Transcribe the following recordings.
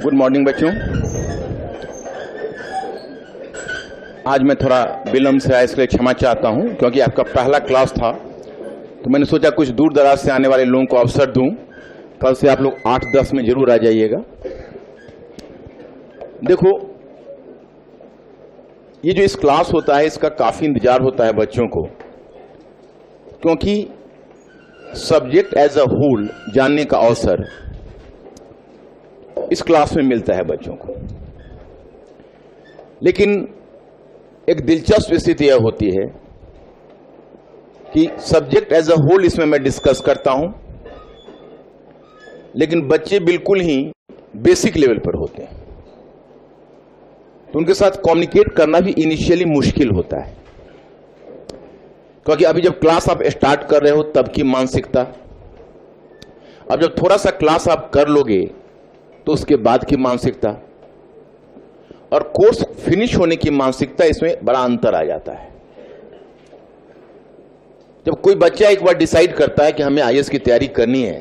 Good morning बच्चों। आज मैं थोड़ा विलम्ब से आया, इसलिए क्षमा चाहता हूं, क्योंकि आपका पहला क्लास था तो मैंने सोचा कुछ दूर दराज से आने वाले लोगों को अवसर दूं। कल से आप लोग 8-10 में जरूर आ जाइएगा। देखो, ये जो इस क्लास होता है इसका काफी इंतजार होता है बच्चों को, क्योंकि सब्जेक्ट एज अ होल जानने का अवसर इस क्लास में मिलता है बच्चों को। लेकिन एक दिलचस्प स्थिति यह होती है कि सब्जेक्ट एज अ होल इसमें मैं डिस्कस करता हूं, लेकिन बच्चे बिल्कुल ही बेसिक लेवल पर होते हैं, तो उनके साथ कम्युनिकेट करना भी इनिशियली मुश्किल होता है, क्योंकि अभी जब क्लास आप स्टार्ट कर रहे हो तब की मानसिकता, अब जब थोड़ा सा क्लास आप कर लोगे तो उसके बाद की मानसिकता और कोर्स फिनिश होने की मानसिकता, इसमें बड़ा अंतर आ जाता है। जब कोई बच्चा एक बार डिसाइड करता है कि हमें आईएएस की तैयारी करनी है,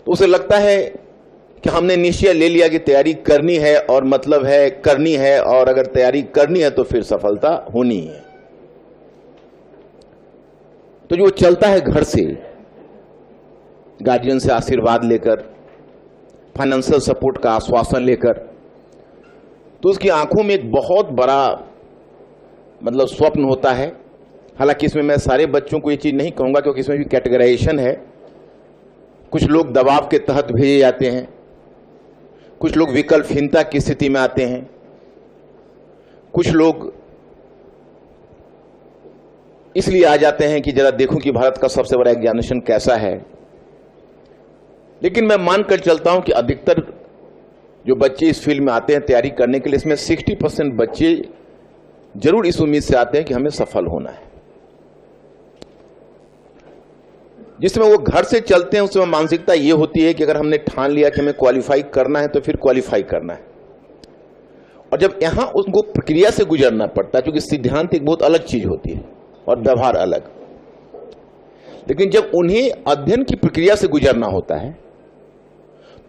तो उसे लगता है कि हमने निश्चय ले लिया कि तैयारी करनी है, और मतलब है करनी है, और अगर तैयारी करनी है तो फिर सफलता होनी है। तो जो चलता है घर से, गार्जियन से आशीर्वाद लेकर, फाइनेंशियल सपोर्ट का आश्वासन लेकर, तो उसकी आंखों में एक बहुत बड़ा मतलब स्वप्न होता है। हालांकि इसमें मैं सारे बच्चों को ये चीज नहीं कहूंगा, क्योंकि इसमें भी कैटेगराइजेशन है। कुछ लोग दबाव के तहत भेजे जाते हैं, कुछ लोग विकल्पहीनता की स्थिति में आते हैं, कुछ लोग इसलिए आ जाते हैं कि जरा देखूं कि भारत का सबसे बड़ा एग्जामिनेशन कैसा है। लेकिन मैं मानकर चलता हूं कि अधिकतर जो बच्चे इस फील्ड में आते हैं तैयारी करने के लिए, इसमें 60% बच्चे जरूर इस उम्मीद से आते हैं कि हमें सफल होना है। जिसमें वो घर से चलते हैं उसमें मानसिकता ये होती है कि अगर हमने ठान लिया कि हमें क्वालिफाई करना है तो फिर क्वालिफाई करना है, और जब यहां उनको प्रक्रिया से गुजरना पड़ता है, क्योंकि सिद्धांत एक बहुत अलग चीज होती है और व्यवहार अलग, लेकिन जब उन्हें अध्ययन की प्रक्रिया से गुजरना होता है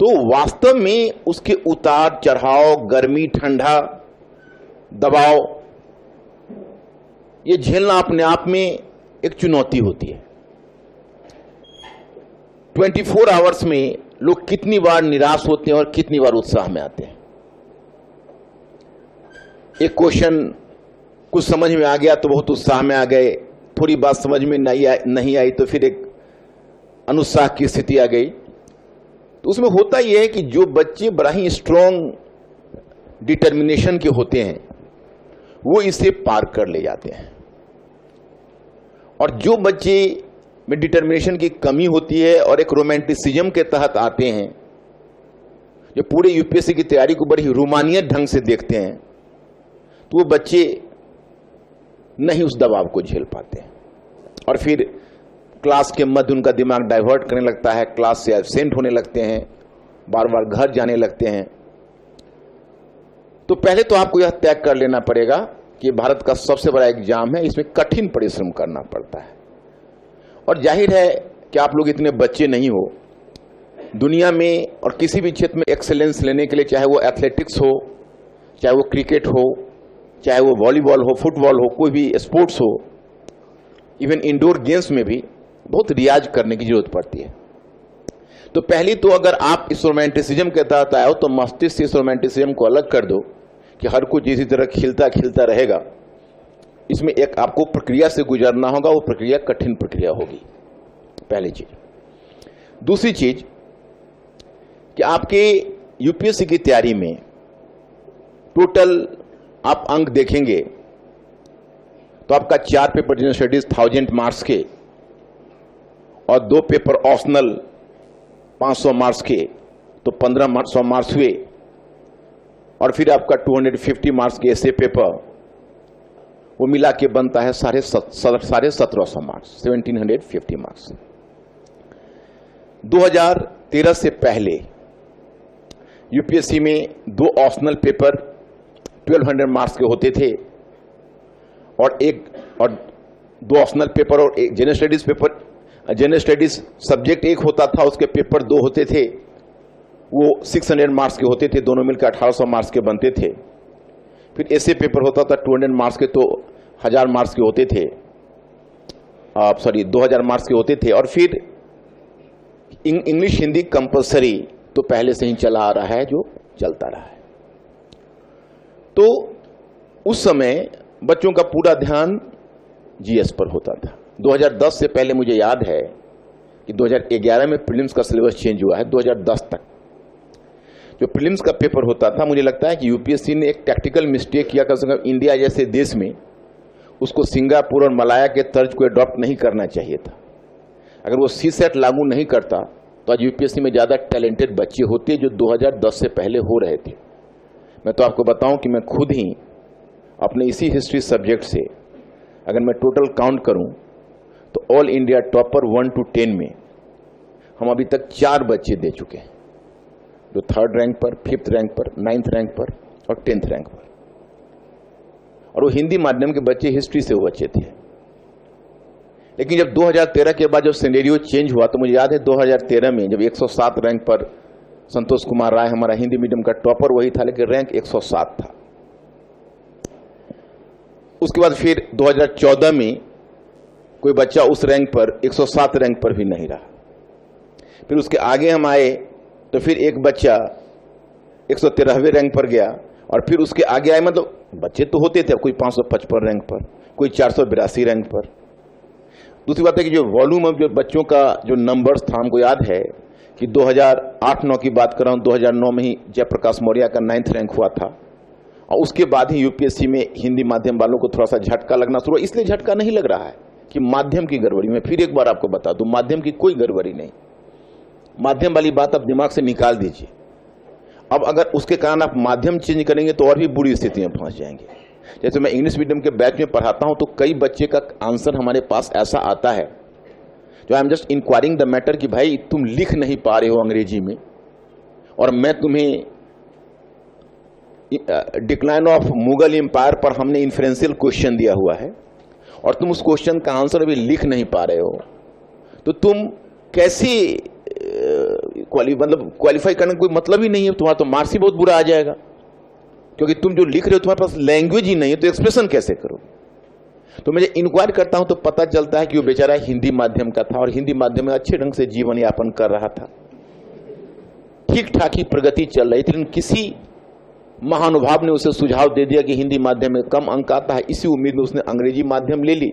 तो वास्तव में उसके उतार चढ़ाव, गर्मी ठंडा, दबाव, ये झेलना अपने आप में एक चुनौती होती है। 24 आवर्स में लोग कितनी बार निराश होते हैं और कितनी बार उत्साह में आते हैं। एक क्वेश्चन कुछ समझ में आ गया तो बहुत उत्साह में आ गए, थोड़ी बात समझ में नहीं आई तो फिर एक अनुत्साह की स्थिति आ गई। तो उसमें होता यह है कि जो बच्चे बड़ा ही स्ट्रॉन्ग डिटर्मिनेशन के होते हैं वो इसे पार कर ले जाते हैं, और जो बच्चे में डिटर्मिनेशन की कमी होती है और एक रोमांटिसिज्म के तहत आते हैं, जो पूरे यूपीएससी की तैयारी को बड़ी रोमानियत ढंग से देखते हैं, तो वो बच्चे नहीं उस दबाव को झेल पाते हैं, और फिर क्लास के मध्य उनका दिमाग डाइवर्ट करने लगता है, क्लास से एब्सेंट होने लगते हैं, बार बार घर जाने लगते हैं। तो पहले तो आपको यह तय कर लेना पड़ेगा कि भारत का सबसे बड़ा एग्जाम है, इसमें कठिन परिश्रम करना पड़ता है। और जाहिर है कि आप लोग इतने बच्चे नहीं हो, दुनिया में और किसी भी क्षेत्र में एक्सेलेंस लेने के लिए, चाहे वो एथलेटिक्स हो, चाहे वो क्रिकेट हो, चाहे वो वॉलीबॉल हो, फुटबॉल हो, कोई भी स्पोर्ट्स हो, इवन इंडोर गेम्स में भी बहुत रियाज करने की जरूरत पड़ती है। तो पहली तो अगर आप इस रोमांटिसिज्म के तहत आए हो तो मस्तिष्क से इस रोमांटिसिज्म को अलग कर दो कि हर कुछ इसी तरह खिलता खिलता रहेगा। इसमें एक आपको प्रक्रिया से गुजरना होगा, वो प्रक्रिया कठिन प्रक्रिया होगी, पहली चीज। दूसरी चीज कि आपके यूपीएससी की तैयारी में टोटल आप अंक देखेंगे तो आपका 4 पेपर जनरल स्टडीज 1000 मार्क्स के और 2 पेपर ऑप्शनल 500 मार्क्स के, तो 1500 मार्क्स हुए, और फिर आपका 250 मार्क्स के ऐसे पेपर, वो मिला के बनता है 1750 मार्क्स, 1750 मार्क्स। 2013 से पहले यूपीएससी में 2 ऑप्शनल पेपर 1200 मार्क्स के होते थे, और 2 ऑप्शनल पेपर और एक general studies paper, general studies subject एक होता था, उसके पेपर 2 होते थे, वो 600 मार्क्स के होते थे, दोनों मिलकर 1800 मार्क्स के बनते थे। फिर ऐसे पेपर होता था 200 मार्क्स के, तो 1000 मार्क्स के होते थे, 2000 मार्क्स के होते थे। और फिर इंग्लिश हिंदी कंपलसरी तो पहले से ही चला आ रहा है, जो चलता रहा है। तो उस समय बच्चों का पूरा ध्यान जीएस पर होता था। 2010 से पहले मुझे याद है कि 2011 में प्रीलिम्स का सिलेबस चेंज हुआ है। 2010 तक जो प्रीलिम्स का पेपर होता था, मुझे लगता है कि यूपीएससी ने एक टैक्टिकल मिस्टेक किया। कम से कम इंडिया जैसे देश में उसको सिंगापुर और मलाया के तर्ज को अडॉप्ट नहीं करना चाहिए था। अगर वो सीसेट लागू नहीं करता तो आज यूपीएससी में ज़्यादा टैलेंटेड बच्चे होते जो 2010 से पहले हो रहे थे। मैं तो आपको बताऊं कि मैं खुद ही अपने इसी हिस्ट्री सब्जेक्ट से अगर मैं टोटल काउंट करूं तो ऑल इंडिया टॉपर 1 to 10 में हम अभी तक 4 बच्चे दे चुके हैं, जो 3rd रैंक पर, 5th रैंक पर, 9th रैंक पर और 10th रैंक पर। और वो हिंदी माध्यम के बच्चे, हिस्ट्री से वो बच्चे थे। लेकिन जब 2013 के बाद जब सिनेरियो चेंज हुआ तो मुझे याद है 2013 में जब 107 रैंक पर संतोष कुमार राय हमारा हिंदी मीडियम का टॉपर वही था, लेकिन रैंक 107 था। उसके बाद फिर 2014 में कोई बच्चा उस रैंक पर 107 रैंक पर भी नहीं रहा। फिर उसके आगे हम आए तो फिर एक बच्चा 113वें रैंक पर गया, और फिर उसके आगे आए, मतलब बच्चे तो होते थे, कोई 555 रैंक पर, कोई 482 रैंक पर। दूसरी बात है कि जो वॉल्यूम ऑफ जो बच्चों का जो नंबर्स था, हमको याद है कि 2008-9 की बात कर रहा हूँ, 2009 में ही जयप्रकाश मौर्य का 9th रैंक हुआ था, और उसके बाद ही यूपीएससी में हिंदी माध्यम वालों को थोड़ा सा झटका लगना शुरू हुआ। इसलिए झटका नहीं लग रहा है कि माध्यम की गड़बड़ी। मैं फिर एक बार आपको बता दूं, माध्यम की कोई गड़बड़ी नहीं। माध्यम वाली बात आप दिमाग से निकाल दीजिए। अब अगर उसके कारण आप माध्यम चेंज करेंगे तो और भी बुरी स्थिति में पहुंच जाएंगे। जैसे मैं इंग्लिश मीडियम के बैच में पढ़ाता हूं तो कई बच्चे का आंसर हमारे पास ऐसा आता है जो I am just enquiring the matter कि भाई तुम लिख नहीं पा रहे हो अंग्रेजी में, और मैं तुम्हें डिक्लाइन ऑफ मुगल एम्पायर पर हमने इन्फ्रेंशियल क्वेश्चन दिया हुआ है और तुम उस क्वेश्चन का आंसर अभी लिख नहीं पा रहे हो, तो तुम कैसे क्वालिफाई करने का कोई मतलब ही नहीं है। तुम्हारा तो मार्क्स ही बहुत बुरा आ जाएगा, क्योंकि तुम जो लिख रहे हो तुम्हारे पास लैंग्वेज ही नहीं है, तो एक्सप्रेशन कैसे करो। तो मैं इंक्वायर करता हूं तो पता चलता है कि वो बेचारा हिंदी माध्यम का था और हिंदी माध्यम में अच्छे ढंग से जीवन यापन कर रहा था, ठीक ठाक ही प्रगति चल रही थी। लेकिन किसी महानुभाव ने उसे सुझाव दे दिया कि हिंदी माध्यम में कम अंक आता है, इसी उम्मीद में उसने अंग्रेजी माध्यम ले ली।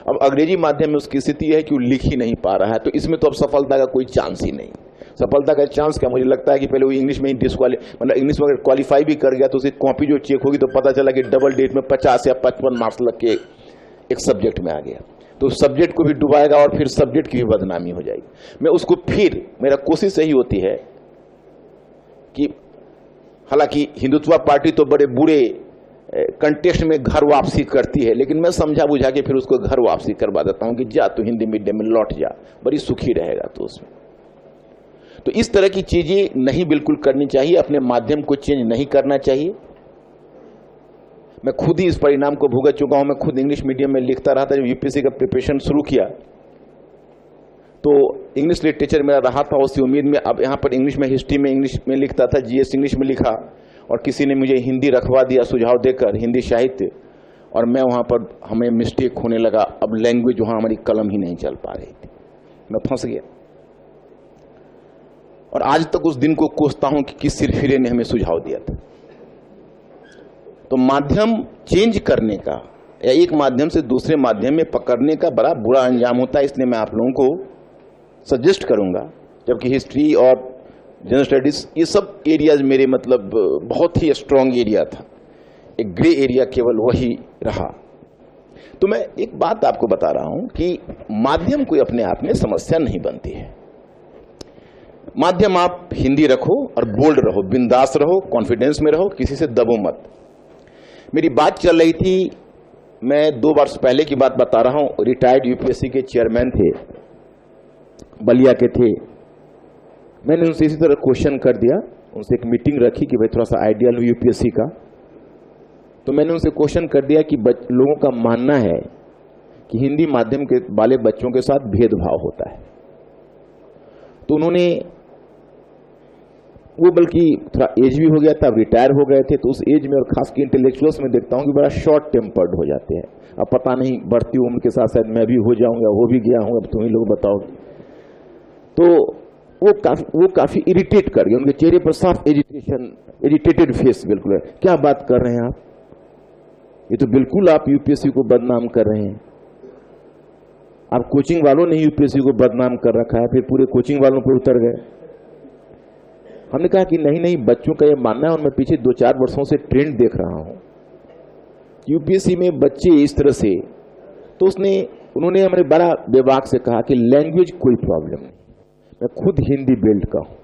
अब अंग्रेजी माध्यम में उसकी स्थिति है कि वो लिख ही नहीं पा रहा है, तो इसमें तो अब सफलता का कोई चांस ही नहीं। सफलता का चांस क्या, मुझे लगता है कि पहले वो इंग्लिश में ही मतलब इंग्लिश में अगर क्वालिफाई भी कर गया तो उसकी कॉपी जो चेक होगी तो पता चला कि डबल डेट में 50 या 55 मार्क्स लग के एक सब्जेक्ट में आ गया, तो सब्जेक्ट को भी डुबाएगा और फिर सब्जेक्ट की भी बदनामी हो जाएगी। मैं उसको फिर, मेरा कोशिश यही होती है कि हालांकि हिंदुत्व पार्टी तो बड़े बुरे कंटेक्स्ट में घर वापसी करती है, लेकिन मैं समझा बुझा के फिर उसको घर वापसी करवा देता हूं कि जा तू हिंदी मीडियम में लौट जा, बड़ी सुखी रहेगा तो उसमें। तो इस तरह की चीजें नहीं बिल्कुल करनी चाहिए, अपने माध्यम को चेंज नहीं करना चाहिए। मैं खुद ही इस परिणाम को भुगत चुका हूं। मैं खुद इंग्लिश मीडियम में लिखता रहा था। जब यूपीएससी का प्रिपरेशन शुरू किया तो इंग्लिश लिटरेचर मेरा रहा था उसी उम्मीद में। अब यहाँ पर इंग्लिश में, हिस्ट्री में इंग्लिश में लिखता था, जीएस इंग्लिश में लिखा, और किसी ने मुझे हिंदी रखवा दिया सुझाव देकर, हिंदी साहित्य, और मैं वहाँ पर हमें मिस्टेक होने लगा। अब लैंग्वेज वहाँ हमारी कलम ही नहीं चल पा रही थी, मैं फंस गया। और आज तक उस दिन को कोसता हूं कि किस सिरफिरे ने हमें सुझाव दिया था। तो माध्यम चेंज करने का या एक माध्यम से दूसरे माध्यम में पकड़ने का बड़ा बुरा अंजाम होता है। इसलिए मैं आप लोगों को सजेस्ट करूंगा, जबकि हिस्ट्री और जनरल स्टडीज ये सब एरियाज मेरे मतलब बहुत ही स्ट्रांग एरिया था, एक ग्रे एरिया केवल वही रहा। तो मैं एक बात आपको बता रहा हूं कि माध्यम कोई अपने आप में समस्या नहीं बनती है। माध्यम आप हिंदी रखो और बोल्ड रहो, बिंदास रहो, कॉन्फिडेंस में रहो, किसी से दबो मत। मेरी बात चल रही थी, मैं 2 वर्ष पहले की बात बता रहा हूं। रिटायर्ड यूपीएससी के चेयरमैन थे, बलिया के थे। मैंने उनसे इसी तरह क्वेश्चन कर दिया, उनसे एक मीटिंग रखी कि भाई थोड़ा सा आइडियल हो यूपीएससी का। तो मैंने उनसे क्वेश्चन कर दिया कि लोगों का मानना है कि हिंदी माध्यम के वाले बच्चों के साथ भेदभाव होता है। तो उन्होंने वो बल्कि थोड़ा एज भी हो गया था, रिटायर हो गए थे, तो उस एज में और खास के इंटेलेक्चुअल्स में देखता हूँ कि बड़ा शॉर्ट टेम्पर्ड हो जाते हैं। अब पता नहीं बढ़ती उम्र के साथ शायद मैं भी हो जाऊंगा, हो भी गया हूँ, अब तुम ही लोग बताओ। तो वो काफी इरिटेट कर गए, उनके चेहरे पर साफ इरिटेटेड फेस बिल्कुल है। क्या बात कर रहे हैं आप, ये तो बिल्कुल आप यूपीएससी को बदनाम कर रहे हैं। आप कोचिंग वालों ने यूपीएससी को बदनाम कर रखा है, फिर पूरे कोचिंग वालों पर उतर गए। हमने कहा कि नहीं, बच्चों का ये मानना है, और मैं पीछे 2-4 वर्षों से ट्रेंड देख रहा हूं यूपीएससी में बच्चे इस तरह से। तो उन्होंने हमारे बड़ा बेबाक से कहा कि लैंग्वेज कोई प्रॉब्लम नहीं, मैं खुद हिंदी बेल्ट का हूं,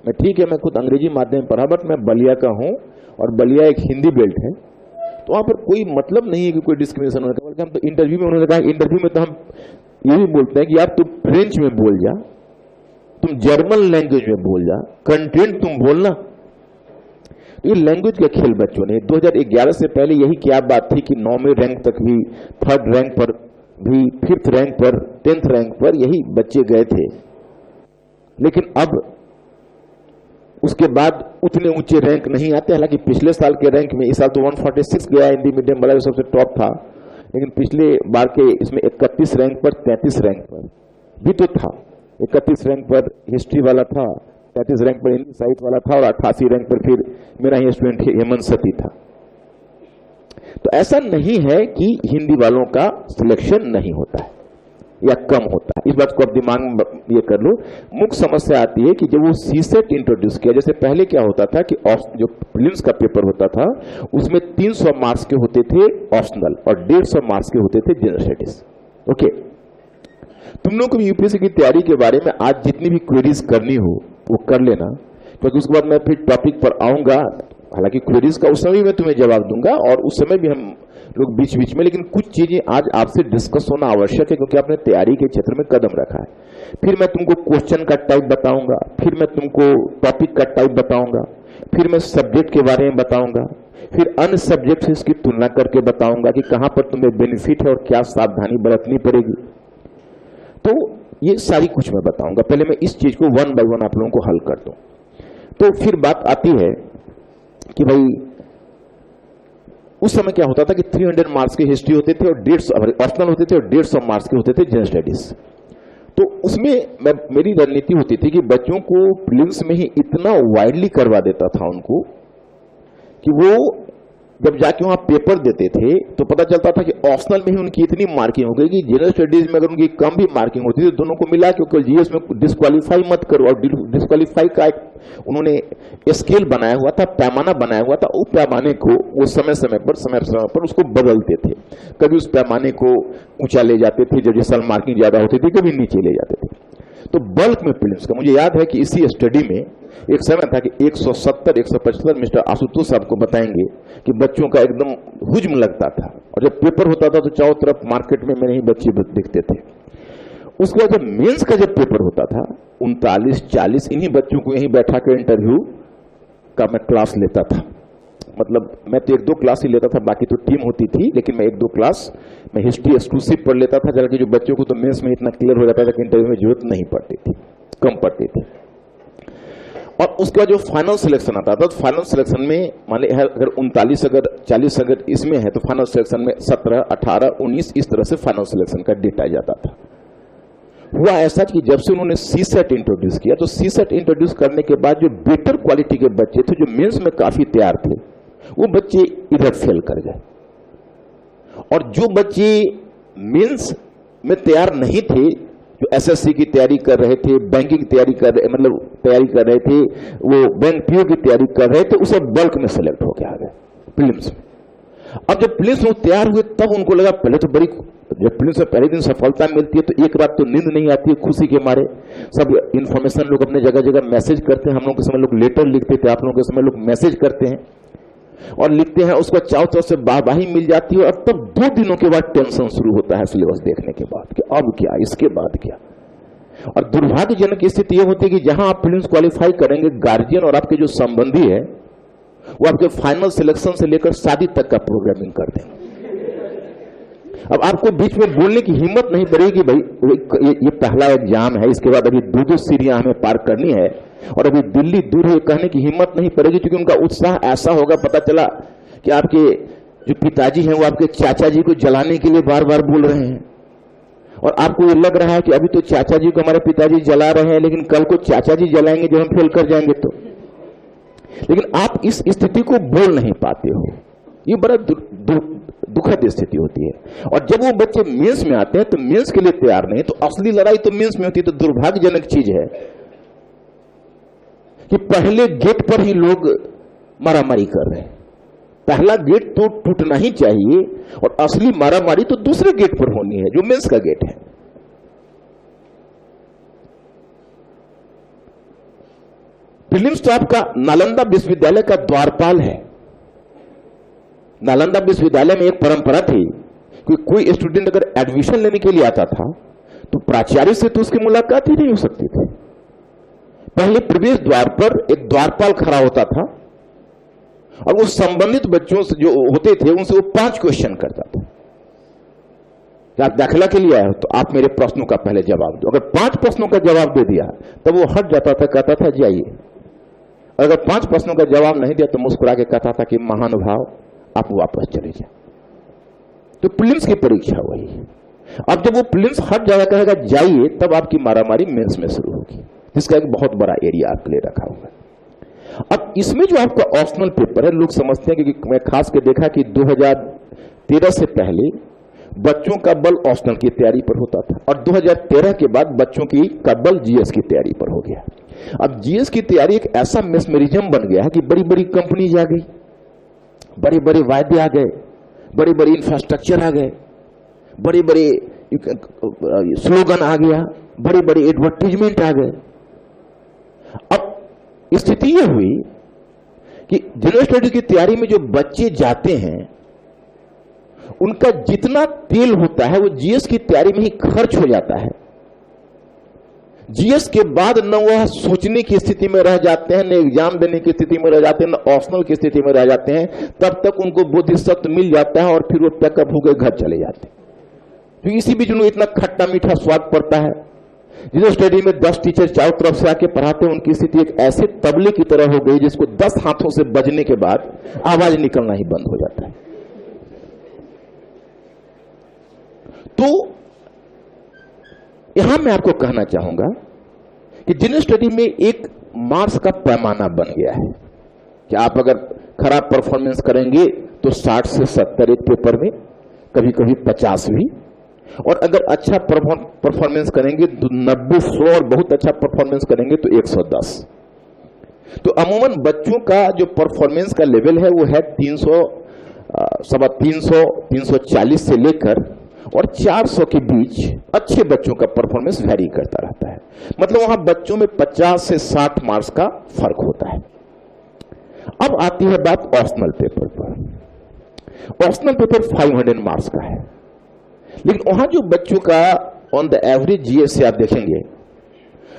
मैं ठीक है, मैं खुद अंग्रेजी माध्यम में पढ़ा, बट मैं बलिया का हूं और बलिया एक हिंदी बेल्ट है, तो वहां पर कोई मतलब नहीं है कि कोई डिस्क्रिमिनेशन होने का। हम तो इंटरव्यू में उन्होंने कहा, इंटरव्यू में तो हम ये भी बोलते हैं कि यार तुम फ्रेंच में बोल जा, तुम जर्मन लैंग्वेज में बोल जा, कंटेंट तुम बोलना। ये लैंग्वेज का खेल बच्चों ने 2011 से पहले यही क्या बात थी कि 9वें रैंक तक भी, 3rd रैंक पर भी, 5th रैंक पर, 10th रैंक पर यही बच्चे गए थे। लेकिन अब उसके बाद उतने ऊंचे रैंक नहीं आते। हालांकि पिछले साल के रैंक में, इस साल तो 146 गया हिंदी मीडियम वाला, जो सबसे टॉप था, लेकिन पिछले बार के इसमें 31 रैंक पर, 33 रैंक पर भी तो था। 31 रैंक पर हिस्ट्री वाला था, 33 रैंक पर हिंदी साहित्य वाला था, और 88 रैंक पर फिर मेरा ही स्टूडेंट हेमंत सती था। तो ऐसा नहीं है कि हिंदी वालों का सिलेक्शन नहीं होता है या कम होता है, इस बात को आप दिमाग में ये कर लो। मुख्य समस्या आती है कि जब वो सीसेट इंट्रोड्यूस किया, जैसे पहले क्या होता था कि जो प्रीलिम्स का पेपर होता था उसमें 300 मार्क्स के होते थे ऑप्शनल और 150 मार्क्स के होते थे जनरल स्टडीज। ओके, तुम लोग को यूपीएससी की तैयारी के बारे में आज जितनी भी क्वेरीज करनी हो वो कर लेना, क्योंकि उसके बाद मैं फिर टॉपिक पर आऊंगा। हालांकि क्वेरीज का उस समय मैं तुम्हें जवाब दूंगा और उस समय भी हम लोग बीच बीच में, लेकिन कुछ चीजें आज आपसे डिस्कस होना आवश्यक है, क्योंकि आपने तैयारी के क्षेत्र में कदम रखा है। फिर मैं तुमको क्वेश्चन का टाइप बताऊंगा, फिर मैं तुमको टॉपिक का टाइप बताऊंगा, फिर मैं सब्जेक्ट के बारे में बताऊंगा, फिर अन्य सब्जेक्ट से इसकी तुलना करके बताऊंगा कि कहां पर तुम्हें बेनिफिट है और क्या सावधानी बरतनी पड़ेगी। तो ये सारी कुछ मैं बताऊंगा। पहले मैं इस चीज को 1 by 1 आप लोगों को हल कर दूं। तो फिर बात आती है कि भाई उस समय क्या होता था कि 300 मार्क्स की हिस्ट्री होते थे और 150 ऑप्शनल होते थे और 150 मार्क्स के होते थे जनरल स्टडीज। तो उसमें मेरी रणनीति होती थी कि बच्चों को प्रीलिम्स में ही इतना वाइडली करवा देता था उनको कि वो जब जाके वहां पेपर देते थे तो पता चलता था कि ऑप्शनल में ही उनकी इतनी मार्किंग हो गई कि जनरल स्टडीज में अगर उनकी कम भी मार्किंग होती थी तो दोनों को मिला के जीएस में डिस्क्वालीफाई मत करो। और डिस्क्वालीफाई का एक उन्होंने स्केल बनाया हुआ था, पैमाना बनाया हुआ था। उस पैमाने को वो समय समय पर उसको बदलते थे। कभी उस पैमाने को ऊंचा ले जाते थे जब जिस साल मार्किंग ज्यादा होती थी, कभी नीचे ले जाते थे। तो बल्क में प्रीलिम्स का मुझे याद है कि इसी स्टडी में एक समय था कि 170-175 मिस्टर आशुतोष साहब को बताएंगे कि बच्चों का एकदम हुज्म लगता था, और जब पेपर होता था तो चारों तरफ मार्केट में मेरे ही बच्चे दिखते थे। उसके बाद जब मेंस का जब पेपर होता था 39-40 इन्हीं बच्चों को यहीं बैठा कर इंटरव्यू का मैं क्लास लेता था। मतलब मैं तो 1-2 क्लास ही लेता था, बाकी तो टीम होती थी, लेकिन मैं 1-2 क्लास मैं हिस्ट्री एक्सक्लूसिव पढ़ लेता था, जबकि जो बच्चों को तो मेंस में इतना क्लियर हो जाता था कि इंटरव्यू में जरूरत नहीं पड़ती थी, कम पड़ती थी। और उसके बाद जो फाइनल सिलेक्शन आता था तो फाइनल सिलेक्शन में मान ली अगर 39 अगर 40 अगर इसमें है तो फाइनल सिलेक्शन में 17, 18, 19 इस तरह से फाइनल सिलेक्शन का डेट आ जाता था। हुआ ऐसा कि जब से उन्होंने सीसेट इंट्रोड्यूस किया तो सीसेट इंट्रोड्यूस करने के बाद जो बेटर क्वालिटी के बच्चे थे जो मेंस में काफी तैयार थे वो बच्चे इधर फेल कर गए, और जो बच्चे मेंस में तैयार नहीं थे, जो एसएससी की तैयारी कर रहे थे, बैंकिंग की तैयारी कर रहे मतलब तैयारी कर रहे थे, वो बैंक पीओ की तैयारी कर रहे थे, उसे बल्क में सेलेक्ट होकर आ गए प्रीलिम्स में। अब जब प्रीलिम्स में तैयार हुए तब उनको लगा, पहले तो बड़ी, जब प्रीलिम्स में पहले दिन सफलता मिलती है तो एक रात तो नींद नहीं आती है खुशी के मारे। सब इन्फॉर्मेशन लोग अपने जगह जगह मैसेज करते हैं, हम लोग के समय लोग लेटर लिखते थे, आप लोगों के समय लोग मैसेज करते हैं और लिखते हैं, उसको चारों तरफ से वाहवाही मिल जाती है। और तब 2 दिनों के बाद टेंशन शुरू होता है सिलेबस देखने के बाद कि अब क्या, इसके बाद क्या। और दुर्भाग्यजनक स्थिति यह होती है कि जहां आप प्रीलिम्स क्वालिफाई करेंगे, गार्जियन और आपके जो संबंधी है वो आपके फाइनल सिलेक्शन से लेकर शादी तक का प्रोग्रामिंग कर देंगे। अब आपको बीच में बोलने की हिम्मत नहीं पड़ेगी कि भाई ये पहला एग्जाम है, इसके बाद अभी 2-2 सीढ़ियां हमें पार करनी है, और अभी दिल्ली दूर है कहने की हिम्मत नहीं पड़ेगी, क्योंकि उनका उत्साह ऐसा होगा, पता चला कि आपके जो पिताजी हैं वो आपके चाचा जी को जलाने के लिए बार बार बोल रहे हैं, और आपको ये लग रहा है कि अभी तो चाचा जी को हमारे पिताजी जला रहे हैं, लेकिन कल को चाचा जी जलाएंगे जब हम फेल कर जाएंगे तो। लेकिन आप इस स्थिति को बोल नहीं पाते हो, ये बड़ा दुखद स्थिति होती है। और जब वो बच्चे मेंस में आते हैं तो मेंस के लिए तैयार नहीं, तो असली लड़ाई तो मेंस में होती है। तो दुर्भाग्यजनक चीज है कि पहले गेट पर ही लोग मारामारी कर रहे हैं। पहला गेट तो टूटना ही चाहिए, और असली मारामारी तो दूसरे गेट पर होनी है, जो मेंस का गेट है। प्रीलिम्स तो आपका नालंदा विश्वविद्यालय का द्वारपाल है। नालंदा विश्वविद्यालय में एक परंपरा थी कि कोई स्टूडेंट अगर एडमिशन लेने के लिए आता था तो प्राचार्य से तो उसकी मुलाकात ही नहीं हो सकती थी। पहले प्रवेश द्वार पर एक द्वारपाल खड़ा होता था, और वो संबंधित बच्चों से जो होते थे उनसे वो 5 क्वेश्चन करता था कि आप दाखिला के लिए आए हो तो आप मेरे प्रश्नों का पहले जवाब दो। अगर 5 प्रश्नों का जवाब दे दिया तब वो हट जाता था, कहता था जाइए। अगर 5 प्रश्नों का जवाब नहीं दिया तो मुस्कुरा के कहता था कि महानुभाव आप वापस चले जाए। तो प्रीलिम्स की परीक्षा वही। अब जब वो प्रीलिम्स हट जाएगा, कहेगा जाइए, तब आपकी मारामारी मेंस में शुरू होगी, जिसका एक बहुत बड़ा एरिया आपके लिए रखा हुआ है। अब इसमें जो आपका ऑप्शनल पेपर है, लोग समझते हैं, क्योंकि मैं खास के देखा कि 2013 से पहले बच्चों का बल ऑप्शनल की तैयारी पर होता था, और 2013 के बाद बच्चों का बल जीएस की तैयारी पर हो गया। अब जीएस की तैयारी एक ऐसा मेस्मरिज्म बन गया है कि बड़ी बड़ी कंपनीज आ गई, बड़े बड़े वायदे आ गए, बड़े बड़े इंफ्रास्ट्रक्चर आ गए, बड़े बड़े स्लोगन आ गया, बड़े बड़े एडवर्टीजमेंट आ गए। अब स्थिति यह हुई कि जनरल स्टडीज की तैयारी में जो बच्चे जाते हैं उनका जितना तेल होता है वो जीएस की तैयारी में ही खर्च हो जाता है। जीएस के बाद न वह सोचने की स्थिति में रह जाते हैं, न एग्जाम देने की स्थिति में रह जाते हैं, न ऑप्शनल की स्थिति में रह जाते हैं। तब तक उनको बोधिसत्व मिल जाता है और फिर वो पैकअप होकर घर चले जाते हैं। तो इसी बीच उनको इतना खट्टा मीठा स्वाद पड़ता है। जिस स्टडी में 10 टीचर चारों तरफ से आके पढ़ाते हैं, उनकी स्थिति एक ऐसे तबले की तरह हो गई जिसको 10 हाथों से बजने के बाद आवाज निकलना ही बंद हो जाता है। तो यहां मैं आपको कहना चाहूंगा कि जनरल स्टडी में एक मार्क्स का पैमाना बन गया है कि आप अगर खराब परफॉर्मेंस करेंगे तो 60 से 70 एक पेपर में, कभी कभी 50 भी, और अगर अच्छा परफॉर्मेंस करेंगे तो 90, 100, और बहुत अच्छा परफॉर्मेंस करेंगे तो 110। तो अमूमन बच्चों का जो परफॉर्मेंस का लेवल है वो है 300, 350, 340 से लेकर और 400 के बीच अच्छे बच्चों का परफॉर्मेंस वैरी करता रहता है। मतलब वहां बच्चों में 50 से 60 मार्क्स का फर्क होता है। अब आती है बात ऑप्शनल पेपर पर। ऑप्शनल पेपर 500 मार्क्स का है, लेकिन वहां जो बच्चों का ऑन द एवरेज जीएस से आप देखेंगे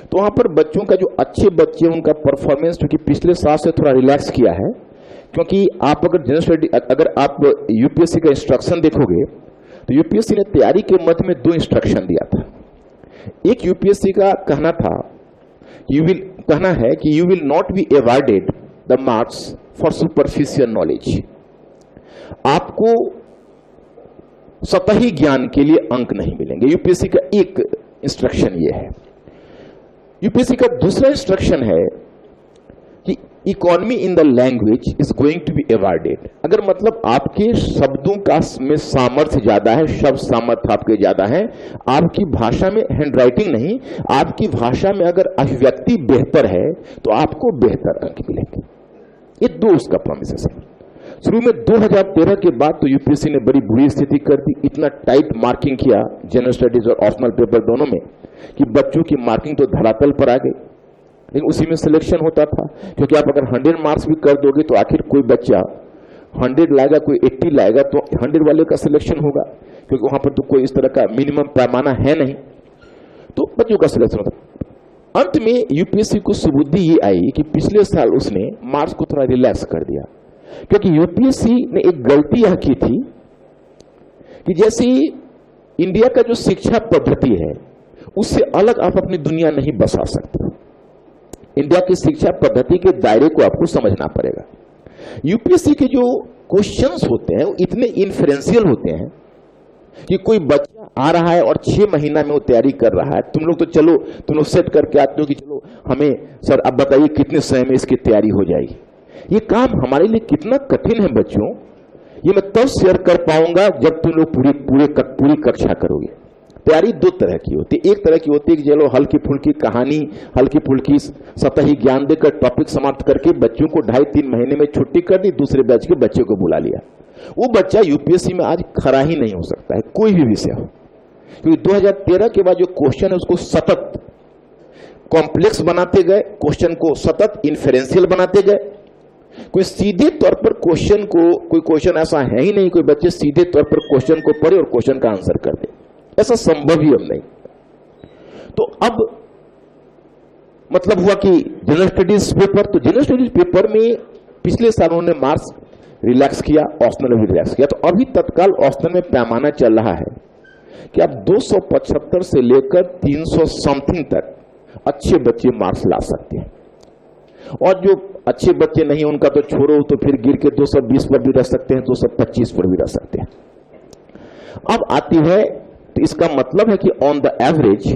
तो वहां पर बच्चों का जो अच्छे बच्चे उनका परफॉर्मेंस क्योंकि पिछले साल से थोड़ा रिलैक्स किया है, क्योंकि आप अगर जनरल स्टडी अगर आप यूपीएससी का इंस्ट्रक्शन देखोगे तो यूपीएससी ने तैयारी के मध्य में 2 इंस्ट्रक्शन दिया था। एक यूपीएससी का कहना है कि you will not be awarded the marks for superficial knowledge. आपको सतही ज्ञान के लिए अंक नहीं मिलेंगे। यूपीएससी का एक इंस्ट्रक्शन ये है। यूपीएससी का दूसरा इंस्ट्रक्शन है कि economy in the language is going to be awarded. अगर मतलब आपके शब्दों का में सामर्थ्य ज्यादा है, शब्द सामर्थ्य आपके ज्यादा है, आपकी भाषा में हैंडराइटिंग नहीं, आपकी भाषा में अगर अभिव्यक्ति बेहतर है तो आपको बेहतर अंक मिलेंगे। ये 2 उसका प्रोमिस है। शुरू में 2013 के बाद तो यूपीएससी ने बड़ी बुरी स्थिति कर दी। इतना टाइट मार्किंग किया जनरल स्टडीज और ऑप्शनल पेपर दोनों में कि बच्चों की मार्किंग तो धरातल पर आ गई, लेकिन उसी में सिलेक्शन होता था। क्योंकि आप अगर 100 मार्क्स भी कर दोगे तो आखिर कोई बच्चा 100 लाएगा, कोई 80 लाएगा, तो 100 वाले का सिलेक्शन होगा, क्योंकि वहां पर तो कोई इस तरह का मिनिमम पैमाना है नहीं, तो बच्चों का सिलेक्शन होता। अंत में यूपीएससी को सुबुद्धि ये आई कि पिछले साल उसने मार्क्स को थोड़ा रिलैक्स कर दिया, क्योंकि यूपीएससी ने एक गलती यह की थी कि जैसे इंडिया का जो शिक्षा पद्धति है उससे अलग आप अपनी दुनिया नहीं बसा सकते। इंडिया की शिक्षा पद्धति के दायरे को आपको समझना पड़ेगा। यूपीएससी के जो क्वेश्चंस होते हैं वो इतने इन्फ्लुएंशियल होते हैं कि कोई बच्चा आ रहा है और 6 महीना में वो तैयारी कर रहा है, तुम लोग तो चलो तुम लोग सेट करके आते हो कि चलो हमें सर अब बताइए कितने समय में इसकी तैयारी हो जाएगी। ये काम हमारे लिए कितना कठिन है बच्चों, ये मैं तब शेयर कर पाऊंगा जब तुम लोग पूरी कक्षा करोगे। तैयारी दो तरह की होती है, एक तरह की होती है कि चलो हल्की फुल्की कहानी, हल्की फुल्की सतही ज्ञान देकर टॉपिक समाप्त करके बच्चों को 2.5-3 महीने में छुट्टी कर दी, दूसरे बैच के बच्चे को बुला लिया। वो बच्चा यूपीएससी में आज खड़ा ही नहीं हो सकता है, कोई भी विषय हो, क्योंकि 2013 के बाद जो क्वेश्चन है उसको सतत कॉम्प्लेक्स बनाते गए, क्वेश्चन को सतत इन्फेरेंशियल बनाते गए। कोई सीधे तौर पर क्वेश्चन को, कोई क्वेश्चन ऐसा है ही नहीं कोई बच्चे सीधे तौर पर क्वेश्चन को पढ़े और क्वेश्चन का आंसर कर दे, ऐसा संभव ही अब नहीं। तो अब मतलब हुआ कि जनरल स्टडीज पेपर, तो जनरल स्टडीज पेपर में पिछले साल उन्होंने मार्क्स रिलैक्स किया, ऑप्शनल भी रिलैक्स किया। तो अभी तत्काल ऑप्शनल में पैमाना चल रहा है कि आप 275 से लेकर 300 समथिंग तक अच्छे बच्चे मार्क्स ला सकते हैं, और जो अच्छे बच्चे नहीं उनका तो छोड़ो, तो फिर गिर के 220 पर भी रह सकते हैं, 225 पर भी रह सकते हैं। अब आती है, तो इसका मतलब है कि ऑन द एवरेज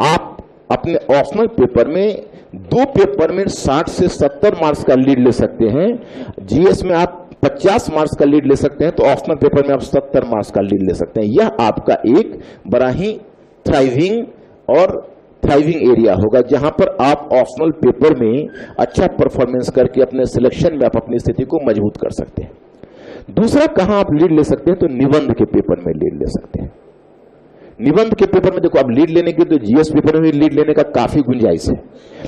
आप अपने ऑप्शनल पेपर में 2 पेपर में 60 से 70 मार्क्स का लीड ले सकते हैं, जीएस में आप 50 मार्क्स का लीड ले सकते हैं, तो ऑप्शनल पेपर में आप 70 मार्क्स का लीड ले सकते हैं। यह आपका एक बड़ा ही थ्राइविंग एरिया होगा, जहां पर आप ऑप्शनल पेपर में अच्छा परफॉर्मेंस करके अपने सिलेक्शन में आप अपनी स्थिति को मजबूत कर सकते हैं। दूसरा कहां आप लीड ले सकते हैं, तो निबंध के पेपर में लीड ले सकते हैं। निबंध के पेपर में देखो, आप लीड लेने के तो जीएस पेपर में लीड लेने का काफी गुंजाइश है,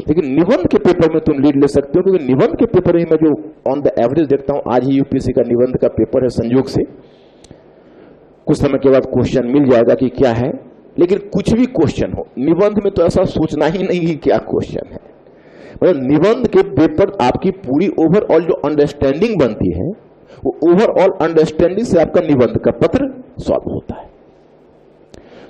लेकिन निबंध के पेपर में तुम लीड ले सकते हो, क्योंकि निबंध के पेपर में मैं जो ऑन द एवरेज देखता हूं, आज ही यूपीएससी का निबंध का पेपर है, संयोग से कुछ समय के बाद क्वेश्चन मिल जाएगा कि क्या है, लेकिन कुछ भी क्वेश्चन हो निबंध में तो ऐसा सोचना ही नहीं कि क्या क्वेश्चन है। मतलब निबंध के पेपर आपकी पूरी ओवरऑल जो अंडरस्टैंडिंग बनती है, वो ओवरऑल अंडरस्टैंडिंग से आपका निबंध का पत्र सॉल्व होता है।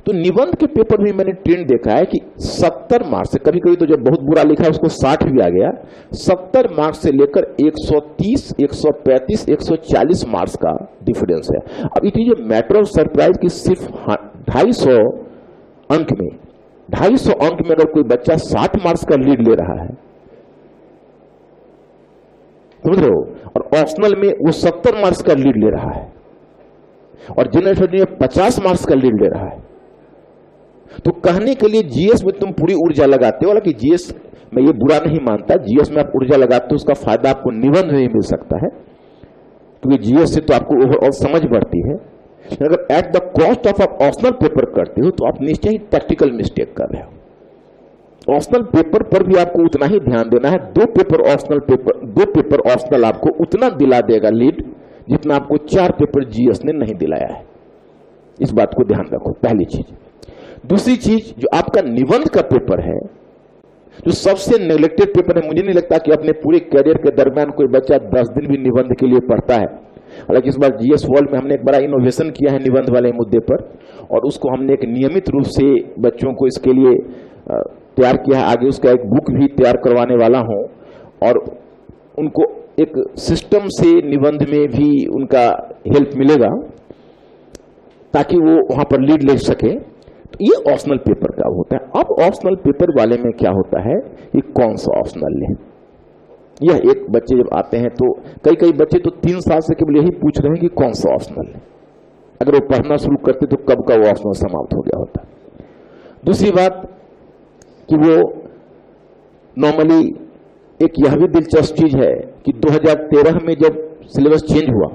तो निबंध के पेपर में मैंने ट्रेंड देखा है कि 70 मार्क्स से, कभी कभी तो जब बहुत बुरा लिखा है उसको 60 भी आ गया, 70 मार्क्स से लेकर 130, 135, 140 मार्क्स का डिफरेंस है। अब it is a matter of surprise कि सिर्फ 250 अंक में, 250 अंक में अगर कोई बच्चा 60 मार्क्स का लीड ले रहा है, समझ रहे हो, और ऑप्शनल में वो 70 मार्क्स का लीड ले रहा है, और जनरल स्टडी में 50 मार्क्स का लीड ले रहा है, तो कहने के लिए जीएस में तुम पूरी ऊर्जा लगाते हो। हालांकि जीएस में ये बुरा नहीं मानता, जीएस में आप ऊर्जा लगाते हो, उसका फायदा आपको निबंध में मिल सकता है, क्योंकि जीएस से तो आपको ओवरऑल समझ बढ़ती है। अगर एट द कॉस्ट ऑफ आप ऑप्शनल पेपर करते हो, तो आप निश्चय ही टैक्टिकल मिस्टेक कर रहे हो। ऑप्शनल पेपर पर भी आपको उतना ही ध्यान देना है, 2 पेपर ऑप्शनल आपको उतना दिला देगा लीड, जितना आपको 4 पेपर जीएस ने नहीं दिलाया है। इस बात को ध्यान रखो, पहली चीज। दूसरी चीज, जो आपका निबंध का पेपर है, जो सबसे नेग्लेक्टेड पेपर है, मुझे नहीं लगता कि अपने पूरे कैरियर के दरमियान कोई बच्चा 10 दिन भी निबंध के लिए पढ़ता है। हालांकि इस बार जीएस वर्ल्ड में हमने एक बड़ा इनोवेशन किया है निबंध वाले मुद्दे पर, और उसको हमने एक नियमित रूप से बच्चों को इसके लिए तैयार किया है। आगे उसका एक बुक भी तैयार करवाने वाला हूं, और उनको एक सिस्टम से निबंध में भी उनका हेल्प मिलेगा, ताकि वो वहां पर लीड ले सके। तो ये ऑप्शनल पेपर का होता है। अब ऑप्शनल पेपर वाले में क्या होता है कि कौन सा ऑप्शनल ले, यह एक बच्चे जब आते हैं तो कई बच्चे तो 3 साल से केवल यही पूछ रहे हैं कि कौन सा ऑप्शनल है। अगर वो पढ़ना शुरू करते तो कब का वो ऑप्शनल समाप्त हो गया होता। दूसरी बात कि वो नॉर्मली एक यह भी दिलचस्प चीज है कि 2013 में जब सिलेबस चेंज हुआ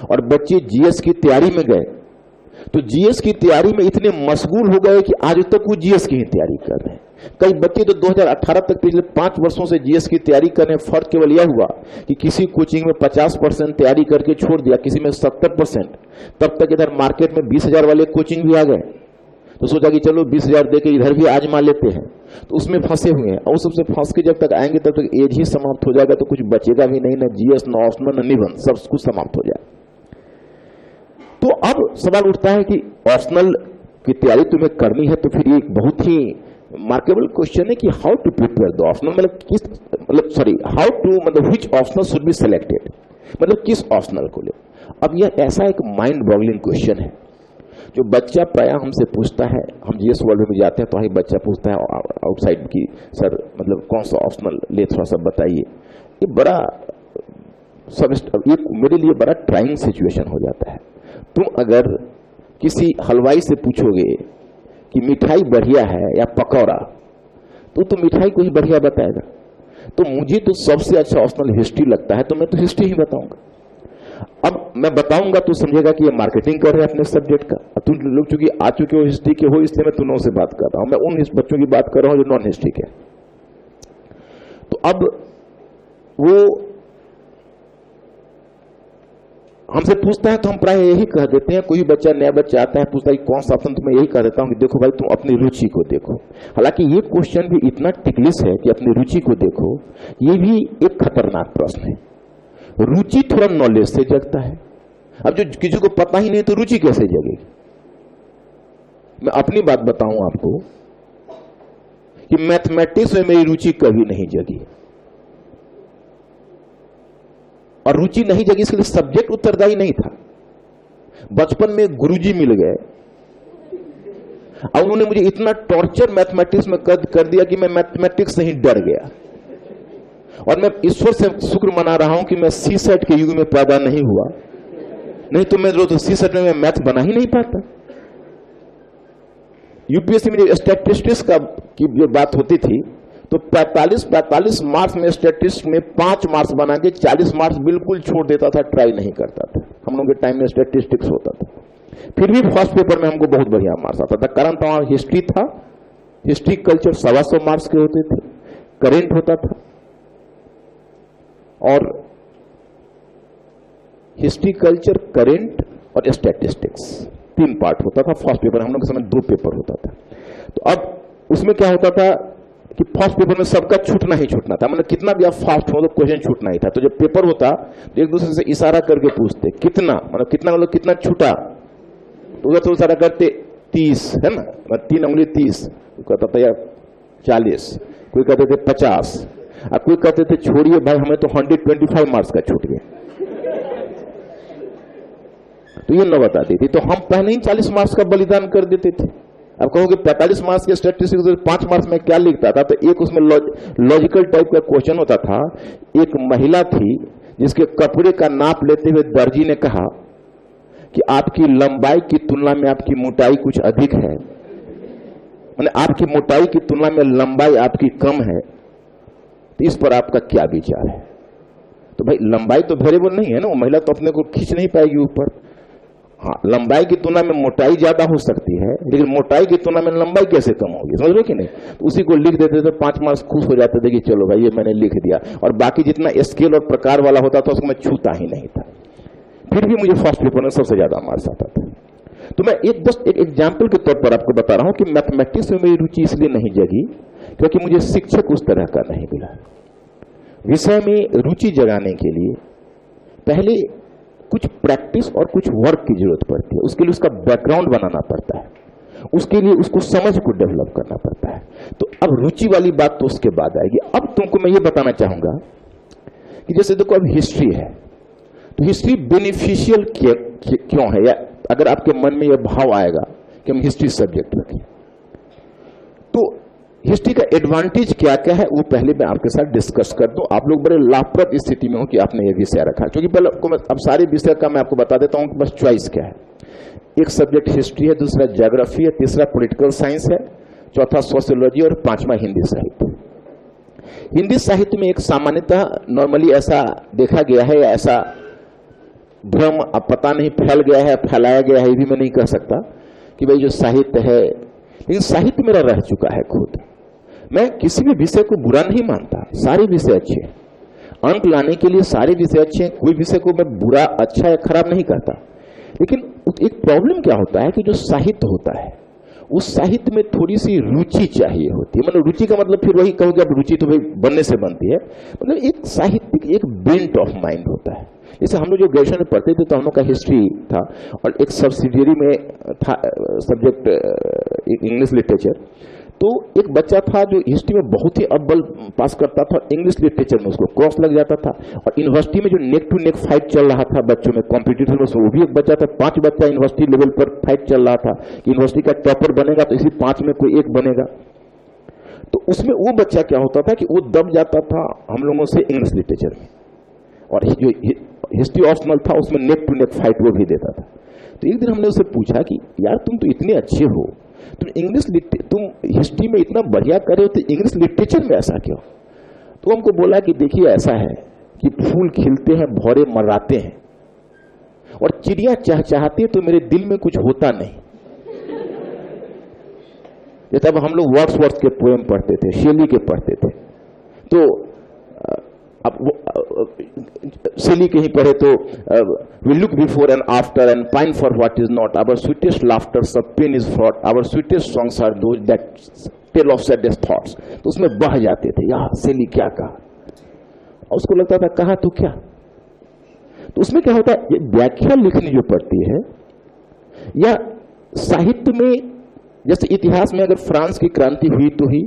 और बच्चे जीएस की तैयारी में गए, तो जीएस की तैयारी में इतने मशगूल हो गए कि आज तक वो जीएस की ही तैयारी कर रहे हैं। कई बच्चे तो 2018 तक, पिछले 5 वर्षों से जीएस की तैयारी कर रहे हैं। फर्क केवल यह हुआ कि किसी कोचिंग में 50% तैयारी करके छोड़ दिया, किसी में 70%। तब तक इधर मार्केट में 20,000 वाले कोचिंग भी आ गए, तो सोचा कि चलो 20,000 देके इधर भी आजमा लेते हैं, तो उसमें फंसे हुए हैं। और सबसे फंस के जब तक आएंगे तब तक एज ही समाप्त हो जाएगा, तो कुछ बचेगा भी नहीं, ना जीएस, ना ऑप्शनल, न निबंध, सब कुछ समाप्त हो जाए। तो अब सवाल उठता है कि ऑप्शनल की तैयारी तुम्हें करनी है, तो फिर एक बहुत ही मार्केबल क्वेश्चन है कि how to prepare the optional, how to which optional should be selected, मतलब किस ऑप्शनल को ले। अब यह ऐसा एक माइंड बॉगलिंग क्वेश्चन है जो बच्चा प्राय हमसे पूछता है। हम जीएस वर्ल्ड में जाते हैं तो ही बच्चा पूछता है आउटसाइड की, सर मतलब कौन सा ऑप्शनल ले, थोड़ा सा बताइए। ये बड़ा ये मेरे लिए बड़ा ट्राइंग सिचुएशन हो जाता है। तुम अगर किसी हलवाई से पूछोगे कि मिठाई बढ़िया है या पकौड़ा, तो मिठाई को ही बढ़िया बताएगा। तो मुझे तो सबसे अच्छा ऑप्शनल हिस्ट्री लगता है, तो मैं तो हिस्ट्री ही बताऊंगा। अब मैं बताऊंगा तो समझेगा कि ये मार्केटिंग कर रहे हैं अपने सब्जेक्ट का। अब तुम लोग चूंकि आ चुके हो हिस्ट्री के हो, इसलिए मैं तुम लोगों से बात कर रहा हूं। मैं उन बच्चों की बात कर रहा हूं जो नॉन हिस्ट्री के। तो अब वो हमसे पूछता है तो हम प्राय यही कह देते हैं। कोई बच्चा, नया बच्चा आता है, पूछता है कौन सा ऑप्शन, तो मैं यही कह देता हूं कि देखो भाई, तुम अपनी रुचि को देखो। हालांकि ये क्वेश्चन भी इतना टिकलिश है कि अपनी रुचि को देखो, ये भी एक खतरनाक प्रश्न है। रुचि थोड़ा नॉलेज से जगता है। अब जो किसी को पता ही नहीं तो रुचि कैसे जगेगी। मैं अपनी बात बताऊं आपको कि मैथमेटिक्स में मेरी रुचि कभी नहीं जगी, और रुचि नहीं जगी इसके लिए सब्जेक्ट उत्तरदायी नहीं था। बचपन में गुरुजी मिल गए और उन्होंने मुझे इतना टॉर्चर मैथमेटिक्स में कर दिया कि मैं मैथमेटिक्स से ही डर गया। और मैं ईश्वर से शुक्र मना रहा हूं कि मैं सीसेट के युग में पैदा नहीं हुआ, नहीं तो मैं तो सीसेट में मैथ बना ही नहीं पाता। यूपीएससी में स्टैटिस्टिक्स की जो बात होती थी तो 45 मार्क्स में स्टैटिस्टिक्स में 5 मार्क्स बना के 40 मार्क्स बिल्कुल छोड़ देता था, ट्राई नहीं करता था। हम लोगों के टाइम में स्टैटिस्टिक्स होता था, फिर भी फर्स्ट पेपर में हमको बहुत बढ़िया मार्क्स आता था। कारण तो वहां हिस्ट्री था, हिस्ट्री कल्चर 125 मार्क्स के होते थे, करेंट होता था, और हिस्ट्री कल्चर, करेंट और स्टैटिस्टिक्स 3 पार्ट होता था। फर्स्ट पेपर हम लोग के समय 2 पेपर होता था। तो अब उसमें क्या होता था कि फर्स्ट पेपर में सबका छूटना ही छूटना था, मतलब कितना भी आप फास्ट हो तो क्वेश्चन छूटना ही था। तो जब पेपर होता तो एक दूसरे से इशारा करके पूछते कितना, मतलब कितना छूटा, तो उधर तो इशारा करते 30 है ना, 3 उंगली 30, कोई कहता था यार 40, कोई कहते थे 50, और कोई कहते थे छोड़िए भाई हमें तो 125 मार्क्स का छूट गया। तो ये न बताती थी, तो हम पहले ही 40 मार्क्स का बलिदान कर देते थे। अब कहोगे 45 मार्क्स के स्टैटिस्टिक्स 5 मार्क्स में क्या लिखता था, तो एक उसमें लॉजिकल टाइप का क्वेश्चन होता था। एक महिला थी जिसके कपड़े का नाप लेते हुए दर्जी ने कहा कि आपकी लंबाई की तुलना में आपकी मोटाई कुछ अधिक है, माने आपकी मोटाई की तुलना में लंबाई आपकी कम है, तो इस पर आपका क्या विचार है। तो भाई लंबाई तो वेरिएबल नहीं है ना, वो महिला तो अपने को खींच नहीं पाएगी ऊपर। हाँ, लंबाई की तुलना में मोटाई ज्यादा हो सकती है, लेकिन मोटाई की तुलना में लंबाई कैसे कम होगी, समझ लो कि नहीं। तो उसी को लिख देते थे, 5 मार्क्स खुश हो जाते थे कि चलो भाई ये मैंने लिख दिया, और बाकी जितना स्केल और प्रकार वाला होता था उसको मैं छूता ही नहीं था। फिर भी मुझे फर्स्ट पेपर में सबसे ज्यादा मार्क्स आता था। तो मैं एक एग्जाम्पल के तौर पर आपको बता रहा हूं कि मैथमेटिक्स में मेरी रुचि इसलिए नहीं जगी क्योंकि मुझे शिक्षक उस तरह का नहीं मिला। विषय में रुचि जगाने के लिए पहले कुछ प्रैक्टिस और कुछ वर्क की जरूरत पड़ती है। उसके लिए उसका बैकग्राउंड बनाना पड़ता है, उसके लिए उसको समझ को डेवलप करना पड़ता है। तो अब रुचि वाली बात तो उसके बाद आएगी। अब तुमको मैं ये बताना चाहूंगा कि जैसे देखो अब हिस्ट्री है, तो हिस्ट्री बेनिफिशियल क्यों है, या अगर आपके मन में यह भाव आएगा कि हम हिस्ट्री सब्जेक्ट रखें, तो हिस्ट्री का एडवांटेज क्या क्या है वो पहले मैं आपके साथ डिस्कस कर दूं। आप लोग बड़े लाभप्रद स्थिति में हो कि आपने ये विषय रखा, क्योंकि पहले अब सारे विषय का मैं आपको बता देता हूं कि बस चॉइस क्या है। एक सब्जेक्ट हिस्ट्री है, दूसरा ज्योग्राफी है, तीसरा पॉलिटिकल साइंस है, चौथा सोशियोलॉजी और 5वां हिंदी साहित्य। हिंदी साहित्य में एक सामान्यतः नॉर्मली ऐसा देखा गया है, या ऐसा भ्रम अब पता नहीं फैल गया है, फैलाया गया है, ये भी मैं नहीं कह सकता कि भाई जो साहित्य है, लेकिन साहित्य मेरा रह चुका है खुद। मैं किसी भी विषय को बुरा नहीं मानता, सारे विषय अच्छे हैं, अंक लाने के लिए सारे विषय अच्छे हैं, कोई विषय को मैं बुरा, अच्छा या खराब नहीं कहता। लेकिन एक प्रॉब्लम क्या होता है कि जो साहित्य होता है उस साहित्य में थोड़ी सी रुचि चाहिए होती है। मतलब रुचि का मतलब फिर वही कहोगे, अब रुचि तो भाई बनने से बनती है, मतलब एक साहित्य एक बेंट ऑफ माइंड होता है। जैसे हम लोग जो ग्रेजुएशन में पढ़ते थे तो हम लोग का हिस्ट्री था, और एक सब्सिडियरी में था सब्जेक्ट इंग्लिश लिटरेचर। तो एक बच्चा था जो हिस्ट्री में बहुत ही अव्वल पास करता था, इंग्लिश लिटरेचर में उसको क्रॉस लग जाता था, और यूनिवर्सिटी में जो नेक टू नेक फाइट चल रहा था बच्चों में कॉम्पिटिटिव में, वो भी एक बच्चा था। 5 बच्चा यूनिवर्सिटी लेवल पर फाइट चल रहा था कि यूनिवर्सिटी का टॉपर बनेगा तो इसी 5 में कोई एक बनेगा। तो उसमें वो बच्चा क्या होता था कि वो दब जाता था हम लोगों से इंग्लिश लिटरेचर में, और जो हिस्ट्री ऑप्शनल था उसमें नेक टू नेक फाइट वो भी देता था। तो एक दिन हमने उससे पूछा कि यार तुम तो इतने अच्छे हो, तुम हिस्ट्री में इतना बढ़िया कर रहे हो, तो इंग्लिश लिटरेचर में ऐसा क्यों? तो हमको बोला कि देखिए ऐसा है कि फूल खिलते हैं, भौरे मर्राते हैं, और चिड़िया चहचहाती है तो मेरे दिल में कुछ होता नहीं। जैसे अब हम लोग वर्ड्सवर्थ के पोएम पढ़ते थे, शेली के पढ़ते थे, तो अब शेली के ही पढ़े तो we look before and after and pine for what is not, our sweetest laughter some pain is fraught, our sweetest songs are those that tell of saddest thoughts. तो उसमें बह जाते थे, यार शेली क्या कहा, और उसको लगता था कहा तो क्या। तो उसमें क्या होता है, ये व्याख्या लिखनी जो पड़ती है, या साहित्य में जैसे इतिहास में अगर फ्रांस की क्रांति हुई तो हुई,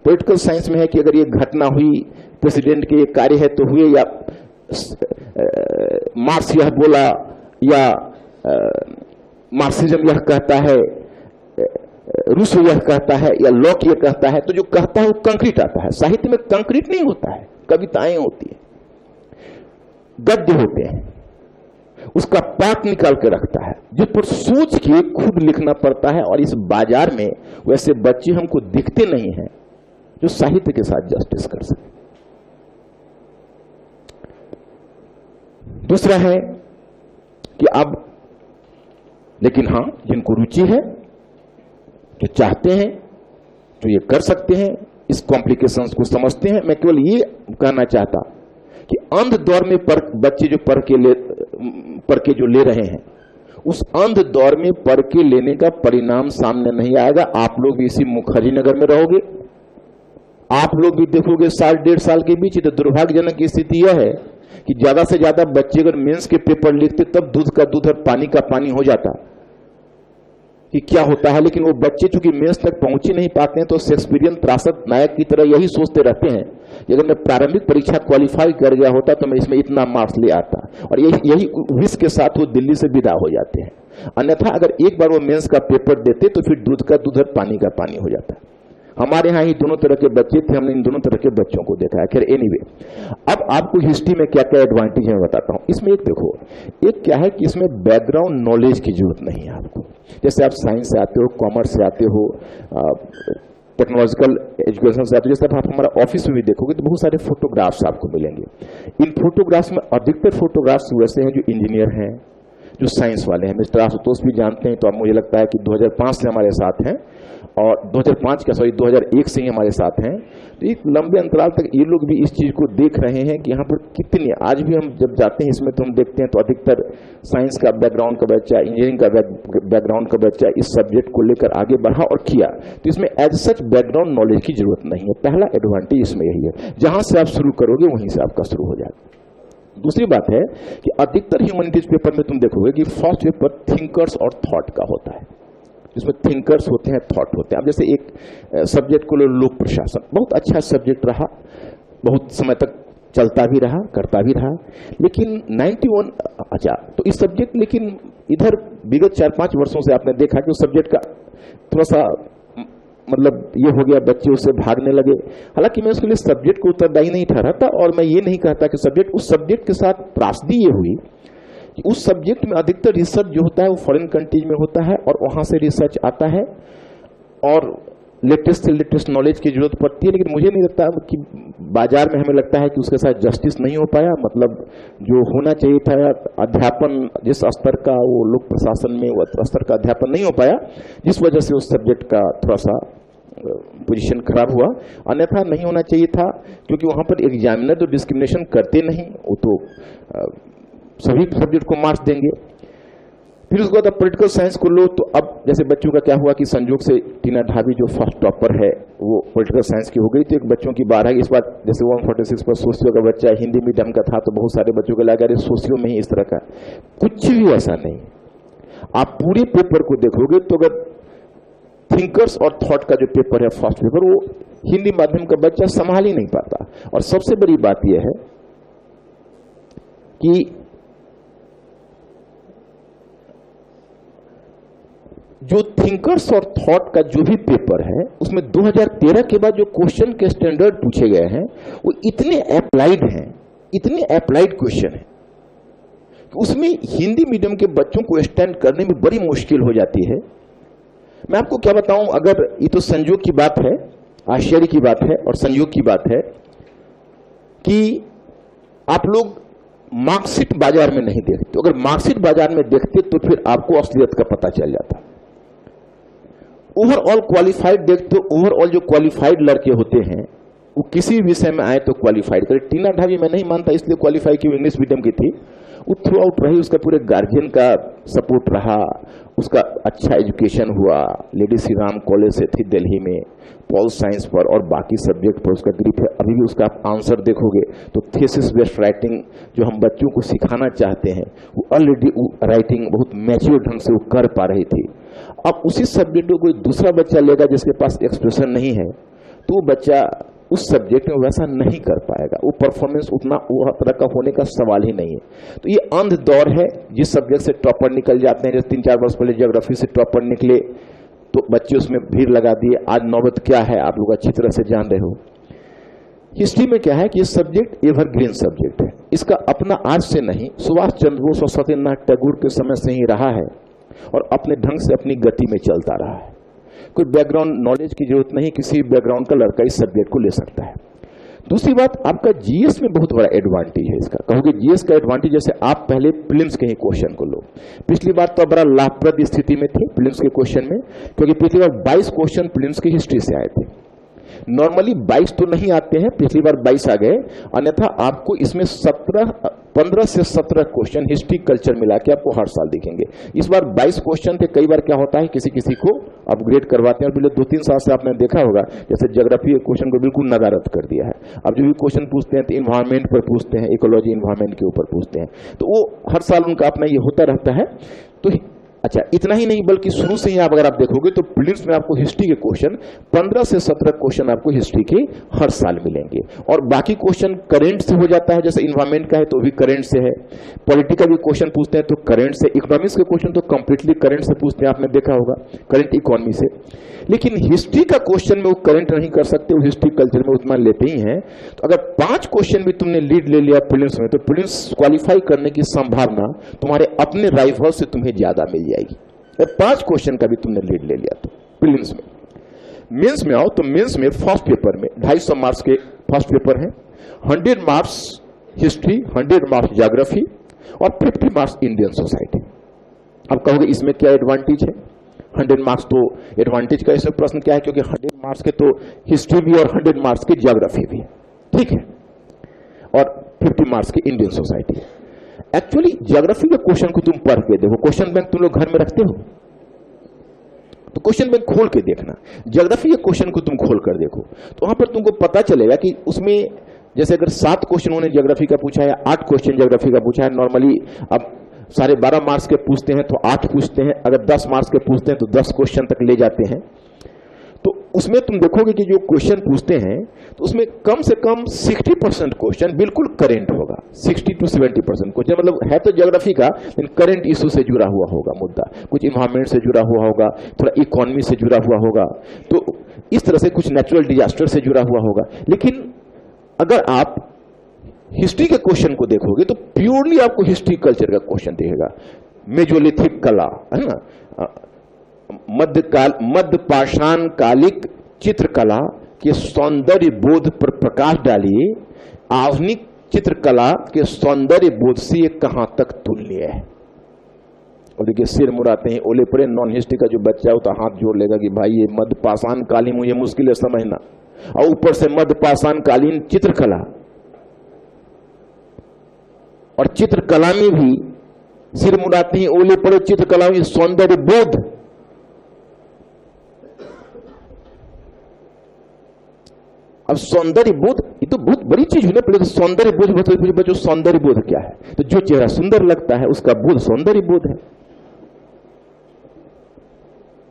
पॉलिटिकल साइंस में है कि अगर ये घटना हुई, प्रेसिडेंट के ये कार्य है तो हुए, या मार्क्स यह बोला, या मार्क्सिज्म यह कहता है, रूसो यह कहता है, या लॉक यह कहता है, तो जो कहता है वो कंक्रीट आता है। साहित्य में कंक्रीट नहीं होता है, कविताएं होती है, गद्य होते हैं, उसका पाठ निकाल के रखता है, जिस पर सोच के खुद लिखना पड़ता है। और इस बाजार में वैसे बच्चे हमको दिखते नहीं हैं जो साहित्य के साथ जस्टिस कर सके। दूसरा है कि अब, लेकिन हाँ, जिनको रुचि है, जो चाहते हैं, जो ये कर सकते हैं, इस कॉम्प्लिकेशंस को समझते हैं। मैं केवल ये कहना चाहता कि अंध दौर में बच्चे जो पढ़ के जो ले रहे हैं, उस अंध दौर में पढ़ के लेने का परिणाम सामने नहीं आएगा। आप लोग भी इसी मुखर्जी नगर में रहोगे, आप लोग भी देखोगे 1.5 साल के बीच। तो दुर्भाग्यजनक स्थिति यह है कि ज्यादा से ज्यादा बच्चे अगर मेंस के पेपर लिखते तब दूध का दूध और पानी का पानी हो जाता कि क्या होता है। लेकिन वो बच्चे चूंकि मेंस तक पहुंच ही नहीं पाते हैं, तो शेक्सपियरियन त्रासद नायक की तरह यही सोचते रहते हैं कि अगर मैं प्रारंभिक परीक्षा क्वालिफाई कर गया होता तो मैं इसमें इतना मार्क्स ले आता, और यही विश के साथ वो दिल्ली से विदा हो जाते हैं। अन्यथा अगर एक बार वो मेंस का पेपर देते तो फिर दूध का दूध और पानी का पानी हो जाता। हमारे यहाँ ही दोनों तरह के बच्चे थे, हमने इन दोनों तरह के बच्चों को देखा है। खैर एनीवे, अब आपको हिस्ट्री में क्या क्या एडवांटेज है मैं बताता हूँ। इसमें एक देखो, एक क्या है कि इसमें बैकग्राउंड नॉलेज की जरूरत नहीं है आपको। जैसे आप साइंस से आते हो, कॉमर्स से आते हो, टेक्नोलॉजिकल एजुकेशन से आते हो, जैसे आप हमारा ऑफिस में भी देखोगे तो बहुत सारे फोटोग्राफ्स आपको मिलेंगे। इन फोटोग्राफ्स में अधिकतर फोटोग्राफ्स वैसे हैं जो इंजीनियर हैं, जो साइंस वाले हैं। मिस्टर आशुतोष भी जानते हैं, तो अब मुझे लगता है कि 2005 से हमारे साथ हैं, और 2001 से ही हमारे साथ हैं। तो एक लंबे अंतराल तक ये लोग भी इस चीज को देख रहे हैं कि यहाँ पर कितने, आज भी हम जब जाते हैं इसमें तो हम देखते हैं तो अधिकतर साइंस का बैकग्राउंड का बच्चा, इंजीनियरिंग का बैकग्राउंड का बच्चा इस सब्जेक्ट को लेकर आगे बढ़ा और किया। तो इसमें एज सच बैकग्राउंड नॉलेज की जरूरत नहीं है। पहला एडवांटेज इसमें यही है, जहां से आप शुरू करोगे वहीं से आपका शुरू हो जाएगा। दूसरी बात है कि अधिकतर ह्यूमैनिटीज पेपर में तुम देखोगे कि फर्स्ट पेपर थिंकर्स और थॉट का होता है, जिसमें थिंकर्स होते हैं, थॉट होते हैं। अब जैसे एक सब्जेक्ट को लोक प्रशासन, बहुत अच्छा सब्जेक्ट रहा, बहुत समय तक चलता भी रहा, करता भी रहा, लेकिन 91 अच्छा तो इस सब्जेक्ट, लेकिन इधर विगत 4-5 वर्षों से आपने देखा कि उस सब्जेक्ट का थोड़ा सा मतलब ये हो गया, बच्चे उससे भागने लगे। हालांकि मैं उसके लिए सब्जेक्ट को उत्तरदायी नहीं ठहराता, और मैं ये नहीं कहता कि सब्जेक्ट, उस सब्जेक्ट के साथ त्रासदी ये हुई कि उस सब्जेक्ट में अधिकतर रिसर्च जो होता है वो फॉरेन कंट्रीज में होता है, और वहां से रिसर्च आता है और लेटेस्ट से लेटेस्ट नॉलेज की जरूरत पड़ती है। लेकिन मुझे नहीं लगता कि बाजार में, हमें लगता है कि उसके साथ जस्टिस नहीं हो पाया। मतलब जो होना चाहिए था अध्यापन, जिस स्तर का वो लोक प्रशासन में, वो स्तर का अध्यापन नहीं हो पाया, जिस वजह से उस सब्जेक्ट का थोड़ा सा पोजीशन खराब हुआ। अन्यथा नहीं होना चाहिए था, क्योंकि वहां पर एग्जामिनर तो डिस्क्रिमिनेशन करते नहीं, वो तो सभी सब्जेक्ट को मार्क्स देंगे। फिर उसके बाद पॉलिटिकल साइंस को लो, तो अब जैसे बच्चों का क्या हुआ कि संजोग से टीना ढाबी जो फर्स्ट टॉपर है वो पॉलिटिकल साइंस की हो गई, तो एक बच्चों की बात है इस बार जैसे 146 पर सोशियो का बच्चा हिंदी मीडियम का था, तो बहुत सारे बच्चों को लगा अरे सोशियो में ही इस तरह का, कुछ भी ऐसा नहीं। आप पूरे पेपर को देखोगे तो अगर थिंकर्स और थॉट का जो पेपर है फर्स्ट पेपर, वो हिंदी माध्यम का बच्चा संभाल ही नहीं पाता। और सबसे बड़ी बात यह है कि जो थिंकर्स और थॉट का जो भी पेपर है उसमें 2013 के बाद जो क्वेश्चन के स्टैंडर्ड पूछे गए हैं वो इतने अप्लाइड हैं, इतने अप्लाइड क्वेश्चन हैं कि उसमें हिंदी मीडियम के बच्चों को स्टैंड करने में बड़ी मुश्किल हो जाती है। मैं आपको क्या बताऊं, अगर ये तो संयोग की बात है, आश्चर्य की बात है और संयोग की बात है कि आप लोग मार्कशीट बाजार में नहीं देखते। अगर मार्कशीट बाजार में देखते तो फिर आपको असलियत का पता चल जाता। ओवरऑल क्वालिफाइड देखते, ओवरऑल जो क्वालिफाइड लड़के होते हैं वो किसी विषय में आए तो क्वालिफाइड करे। टीना ढाबी मैं नहीं मानता इसलिए क्वालिफाई की, इंग्लिश मीडियम की थी, वो थ्रू आउट रही, उसका पूरे गार्जियन का सपोर्ट रहा, उसका अच्छा एजुकेशन हुआ, लेडी श्री राम कॉलेज से थी दिल्ली में, पॉल साइंस पर और बाकी सब्जेक्ट पर उसका ग्रिप है। अभी भी उसका आप आंसर देखोगे तो थीसिस बेस्ड राइटिंग जो हम बच्चों को सिखाना चाहते हैं वो ऑलरेडी राइटिंग बहुत मैच्योर ढंग से वो कर पा रही थी। अब उसी सब्जेक्ट को कोई दूसरा बच्चा लेगा जिसके पास एक्सप्रेशन नहीं है तो वो बच्चा उस सब्जेक्ट में वैसा नहीं कर पाएगा, वो परफॉर्मेंस उतना वो तरह का होने का सवाल ही नहीं है। तो ये अंध दौर है, जिस सब्जेक्ट से टॉपर निकल जाते हैं, जैसे 3-4 वर्ष पहले ज्योग्राफी से टॉपर निकले तो बच्चे उसमें भीड़ लगा दिए। आज नौबत क्या है आप लोग अच्छी तरह से जान रहे हो। हिस्ट्री में क्या है कि ये सब्जेक्ट एवरग्रीन सब्जेक्ट है, इसका अपना आज से नहीं, सुभाष चंद्र बोस और सत्येंद्रनाथ टैगोर के समय से ही रहा है और अपने ढंग से अपनी गति में चलता रहा है। कोई बैकग्राउंड नॉलेज की जरूरत नहीं, किसी बैकग्राउंड का लड़का इस सब्जेक्ट को ले सकता है। दूसरी बात, आपका जीएस में बहुत बड़ा एडवांटेज है इसका। कहोगे जीएस का एडवांटेज, जैसे आप पहले प्रीलिम्स के ही क्वेश्चन को लो, पिछली बार तो बड़ा लाभप्रद स्थिति में थे प्रीलिम्स के क्वेश्चन में, क्योंकि पिछली बार 22 क्वेश्चन प्रीलिम्स की हिस्ट्री से आए थे। नॉर्मली 22 तो नहीं आते हैं, पिछली बार 22 आ गए, अन्यथा आपको इसमें 15 से 17 क्वेश्चन हिस्ट्री कल्चर मिला के आपको हर साल दिखेंगे। इस बार 22 क्वेश्चन थे। कई बार क्या होता है किसी किसी को अपग्रेड करवाते हैं, और पिछले 2-3 साल से आपने देखा होगा जैसे ज्योग्राफी के क्वेश्चन को बिल्कुल नदारद कर दिया है। अब जो भी क्वेश्चन पूछते हैं तो इन्वायरमेंट पर पूछते हैं, इकोलॉजी इन्वायरमेंट के ऊपर पूछते हैं, तो वो हर साल उनका अपना ये होता रहता है। तो अच्छा, इतना ही नहीं बल्कि शुरू से ही आप अगर आप देखोगे तो प्रीलिम्स में आपको हिस्ट्री के क्वेश्चन 15 से 17 क्वेश्चन आपको हिस्ट्री के हर साल मिलेंगे, और बाकी क्वेश्चन करेंट से हो जाता है। जैसे इन्वायरमेंट का है तो भी करेंट से है, पॉलिटी का भी क्वेश्चन पूछते हैं तो करेंट से, इकोनॉमिक्स के क्वेश्चन तो कंप्लीटली करेंट से पूछते हैं, आपने देखा होगा करेंट इकोनॉमी से। लेकिन हिस्ट्री का क्वेश्चन में वो करेंट नहीं कर सकते, वो हिस्ट्री कल्चर में उतना लेते ही हैं। तो अगर 5 क्वेश्चन भी तुमने लीड ले लिया प्रीलिम्स में, तो प्रीलिम्स क्वालिफाई करने की संभावना तुम्हारे अपने राइवल से तुम्हें ज्यादा मिल जाएगी। 5 क्वेश्चन का भी तुमने लीड ले लिया तो प्रीलिम्स में। मेंस में आओ तो मेंस में फर्स्ट पेपर में 250 मार्क्स के फर्स्ट पेपर है, 100 मार्क्स हिस्ट्री, 100 मार्क्स ज्योग्राफी और 50 मार्क्स इंडियन सोसाइटी। अब कहोगे इसमें क्या एडवांटेज है? 100 मार्क्स तो एडवांटेज का इसमें प्रश्न क्या है, क्योंकि 100 मार्क्स के तो हिस्ट्री भी और 100 मार्क्स की ज्योग्राफी भी है, ठीक है, और 50 मार्क्स की इंडियन सोसाइटी है। एक्चुअली ज्योग्राफी के क्वेश्चन को तुम पढ़ के देखो, क्वेश्चन बैंक तुम लोग घर में रखते हो तो क्वेश्चन बैंक खोल के देखना, ज्योग्राफी के क्वेश्चन को तुम खोल कर देखो, तो वहां पर तुमको पता चलेगा कि उसमें जैसे अगर 7 क्वेश्चन उन्होंने ज्योग्राफी का पूछा है, 8 क्वेश्चन ज्योग्राफी का पूछा है, नॉर्मली अब 12.5 मार्क्स के पूछते हैं तो 8 पूछते हैं, अगर 10 मार्क्स के पूछते हैं तो 10 क्वेश्चन तक ले जाते हैं। तो उसमें तुम देखोगे कि जो क्वेश्चन पूछते हैं तो उसमें कम से कम 60% क्वेश्चन बिल्कुल करेंट होगा, 60 to 70% क्वेश्चन, मतलब है तो ज्योग्राफी का लेकिन करंट इशू से जुड़ा हुआ होगा मुद्दा, कुछ इन्वायरमेंट से जुड़ा हुआ होगा, थोड़ा इकोनॉमी से जुड़ा हुआ होगा, तो इस तरह से कुछ नेचुरल डिजास्टर से जुड़ा हुआ होगा। लेकिन अगर आप हिस्ट्री के क्वेश्चन को देखोगे तो प्योरली आपको हिस्ट्री कल्चर का क्वेश्चन दिखेगा। मेजोलिथिक कला है ना, मध्य पाषाण कालिक चित्रकला के सौंदर्य बोध पर प्रकाश डालिए, आधुनिक चित्रकला के सौंदर्य बोध से ये कहां तक तुल्य है। और देखिए सिर मुड़ाते हैं ओले पड़े, नॉन हिस्ट्री का जो बच्चा है वो तो हाथ जोड़ लेगा कि भाई ये मध्य पाषाण कालीन मुझे मुश्किल है समझना, और ऊपर से मध्य पाषाण कालीन चित्रकला, और चित्रकला में भी सिर मुड़ाते हैं ओले पड़े, चित्रकला में सौंदर्य बोध। अब सौंदर्य बोध ये तो बहुत बड़ी चीज है ना, पहले तो सौंदर्य बोध बच्चों, सौंदर्य बोध क्या है? तो जो चेहरा सुंदर लगता है उसका बोध सौंदर्य बोध है।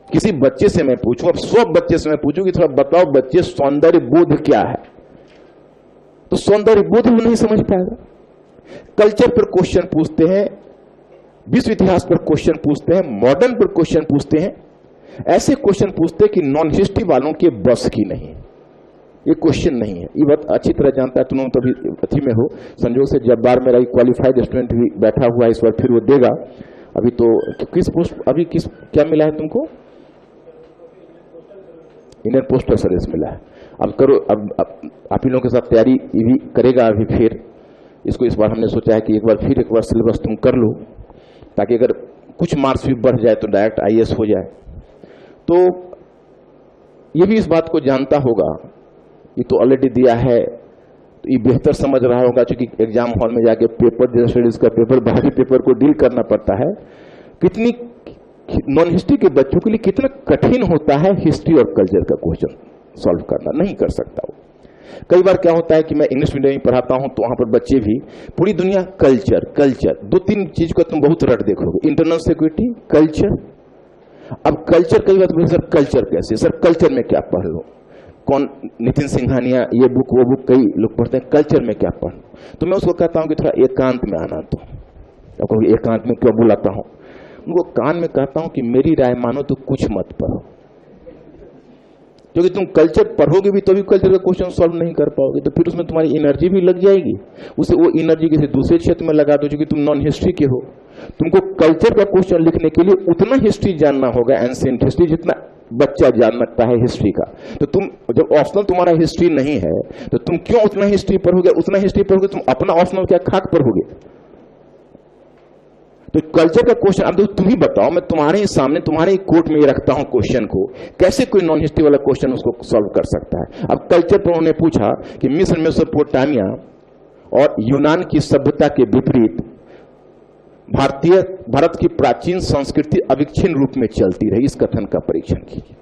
किसी बच्चे से मैं पूछूं, अब 100 बच्चे से मैं पूछूं कि थोड़ा बताओ बच्चे सौंदर्य बोध क्या है, तो सौंदर्य बोध वो नहीं समझ पाएगा। कल्चर पर क्वेश्चन पूछते हैं, विश्व इतिहास पर क्वेश्चन पूछते हैं, मॉडर्न पर क्वेश्चन पूछते हैं, ऐसे क्वेश्चन पूछते हैं कि नॉन हिस्ट्री वालों के बस की नहीं है, ये क्वेश्चन नहीं है। ये बात अच्छी तरह जानता है, तुम तो अभी अथी में हो, संजोग से जब्बार मेरा क्वालिफाइड स्टूडेंट भी बैठा हुआ है इस बार, फिर वो देगा। अभी तो किस पोस्ट, अभी किस क्या मिला है तुमको? इंडियन पोस्टल सर्विस मिला है। अब करो, अब आप इन लोगों के साथ तैयारी भी करेगा अभी फिर इसको। इस बार हमने सोचा है कि एक बार सिलेबस तुम कर लो, ताकि अगर कुछ मार्क्स भी बढ़ जाए तो डायरेक्ट IAS हो जाए। तो ये भी इस बात को जानता होगा, ये तो ऑलरेडी दिया है, तो ये बेहतर समझ रहा होगा, क्योंकि एग्जाम हॉल में जाके पेपर, जनरल स्टडीज का पेपर, बाकी पेपर को डील करना पड़ता है। कितनी नॉन हिस्ट्री के बच्चों के लिए कितना कठिन होता है हिस्ट्री और कल्चर का क्वेश्चन सॉल्व करना, नहीं कर सकता वो। कई बार क्या होता है कि मैं इंग्लिश मीडियम में पढ़ाता हूं, तो वहां पर बच्चे भी पूरी दुनिया कल्चर कल्चर, 2-3 चीज को तुम बहुत रट देखोगे, इंटरनल सिक्योरिटी, कल्चर। अब कल्चर कई बार सर कल्चर कैसे, सर कल्चर में क्या पढ़ लो, कौन नितिन सिंघानिया ये बुक वो बुक कई लोग पढ़ते हैं, कल्चर में क्या पढ़। तो मैं उसको कहता हूं कि थोड़ा एकांत में आना। तो आपको एकांत में क्यों बुलाता हूं, उनको कान में कहता हूं कि मेरी राय मानो तो कुछ मत पढ़ो, क्योंकि तुम कल्चर पढ़ोगे भी तो भी कल्चर का क्वेश्चन सॉल्व नहीं कर पाओगे, तो फिर उसमें तुम्हारी एनर्जी भी लग जाएगी। उसे वो एनर्जी किसी दूसरे क्षेत्र में लगा दो, क्योंकि तुम नॉन हिस्ट्री के हो। तुमको कल्चर का क्वेश्चन लिखने के लिए उतना हिस्ट्री जानना होगा, एंशिएंट हिस्ट्री, जितना बच्चा जान सकता है हिस्ट्री का। तो तुम जब ऑप्शनल तुम्हारा हिस्ट्री नहीं है, तो तुम क्यों उतना हिस्ट्री पढ़ोगे? उतना हिस्ट्री पढ़ोगे तुम अपना ऑप्शनल क्या खाक पढ़ोगे? तो कल्चर का क्वेश्चन, अब तुम ही बताओ, मैं तुम्हारे ही सामने तुम्हारे ही कोर्ट में रखता हूं क्वेश्चन को, कैसे कोई नॉन हिस्ट्री वाला क्वेश्चन उसको सॉल्व कर सकता है? अब कल्चर पर उन्होंने पूछा कि मिस्र, मेसोपोटामिया और यूनान की सभ्यता के विपरीत भारत की प्राचीन संस्कृति अविच्छिन्न रूप में चलती रही, इस कथन का परीक्षण कीजिए।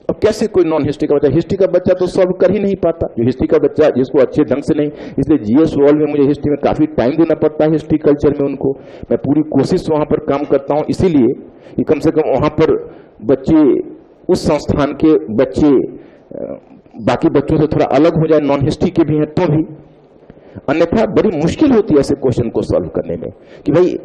अब कैसे कोई नॉन हिस्ट्री का बच्चा, हिस्ट्री का बच्चा तो सॉल्व कर ही नहीं पाता, जो हिस्ट्री का बच्चा जिसको अच्छे ढंग से नहीं, इसलिए GS वर्ल्ड में मुझे हिस्ट्री में काफी टाइम देना पड़ता है, हिस्ट्री कल्चर में उनको मैं पूरी कोशिश वहां पर काम करता हूं, इसीलिए कि कम से कम वहां पर बच्चे, उस संस्थान के बच्चे बाकी बच्चों से थोड़ा अलग हो जाए, नॉन हिस्ट्री के भी हैं तो भी, अन्यथा बड़ी मुश्किल होती है ऐसे क्वेश्चन को सॉल्व करने में। कि भाई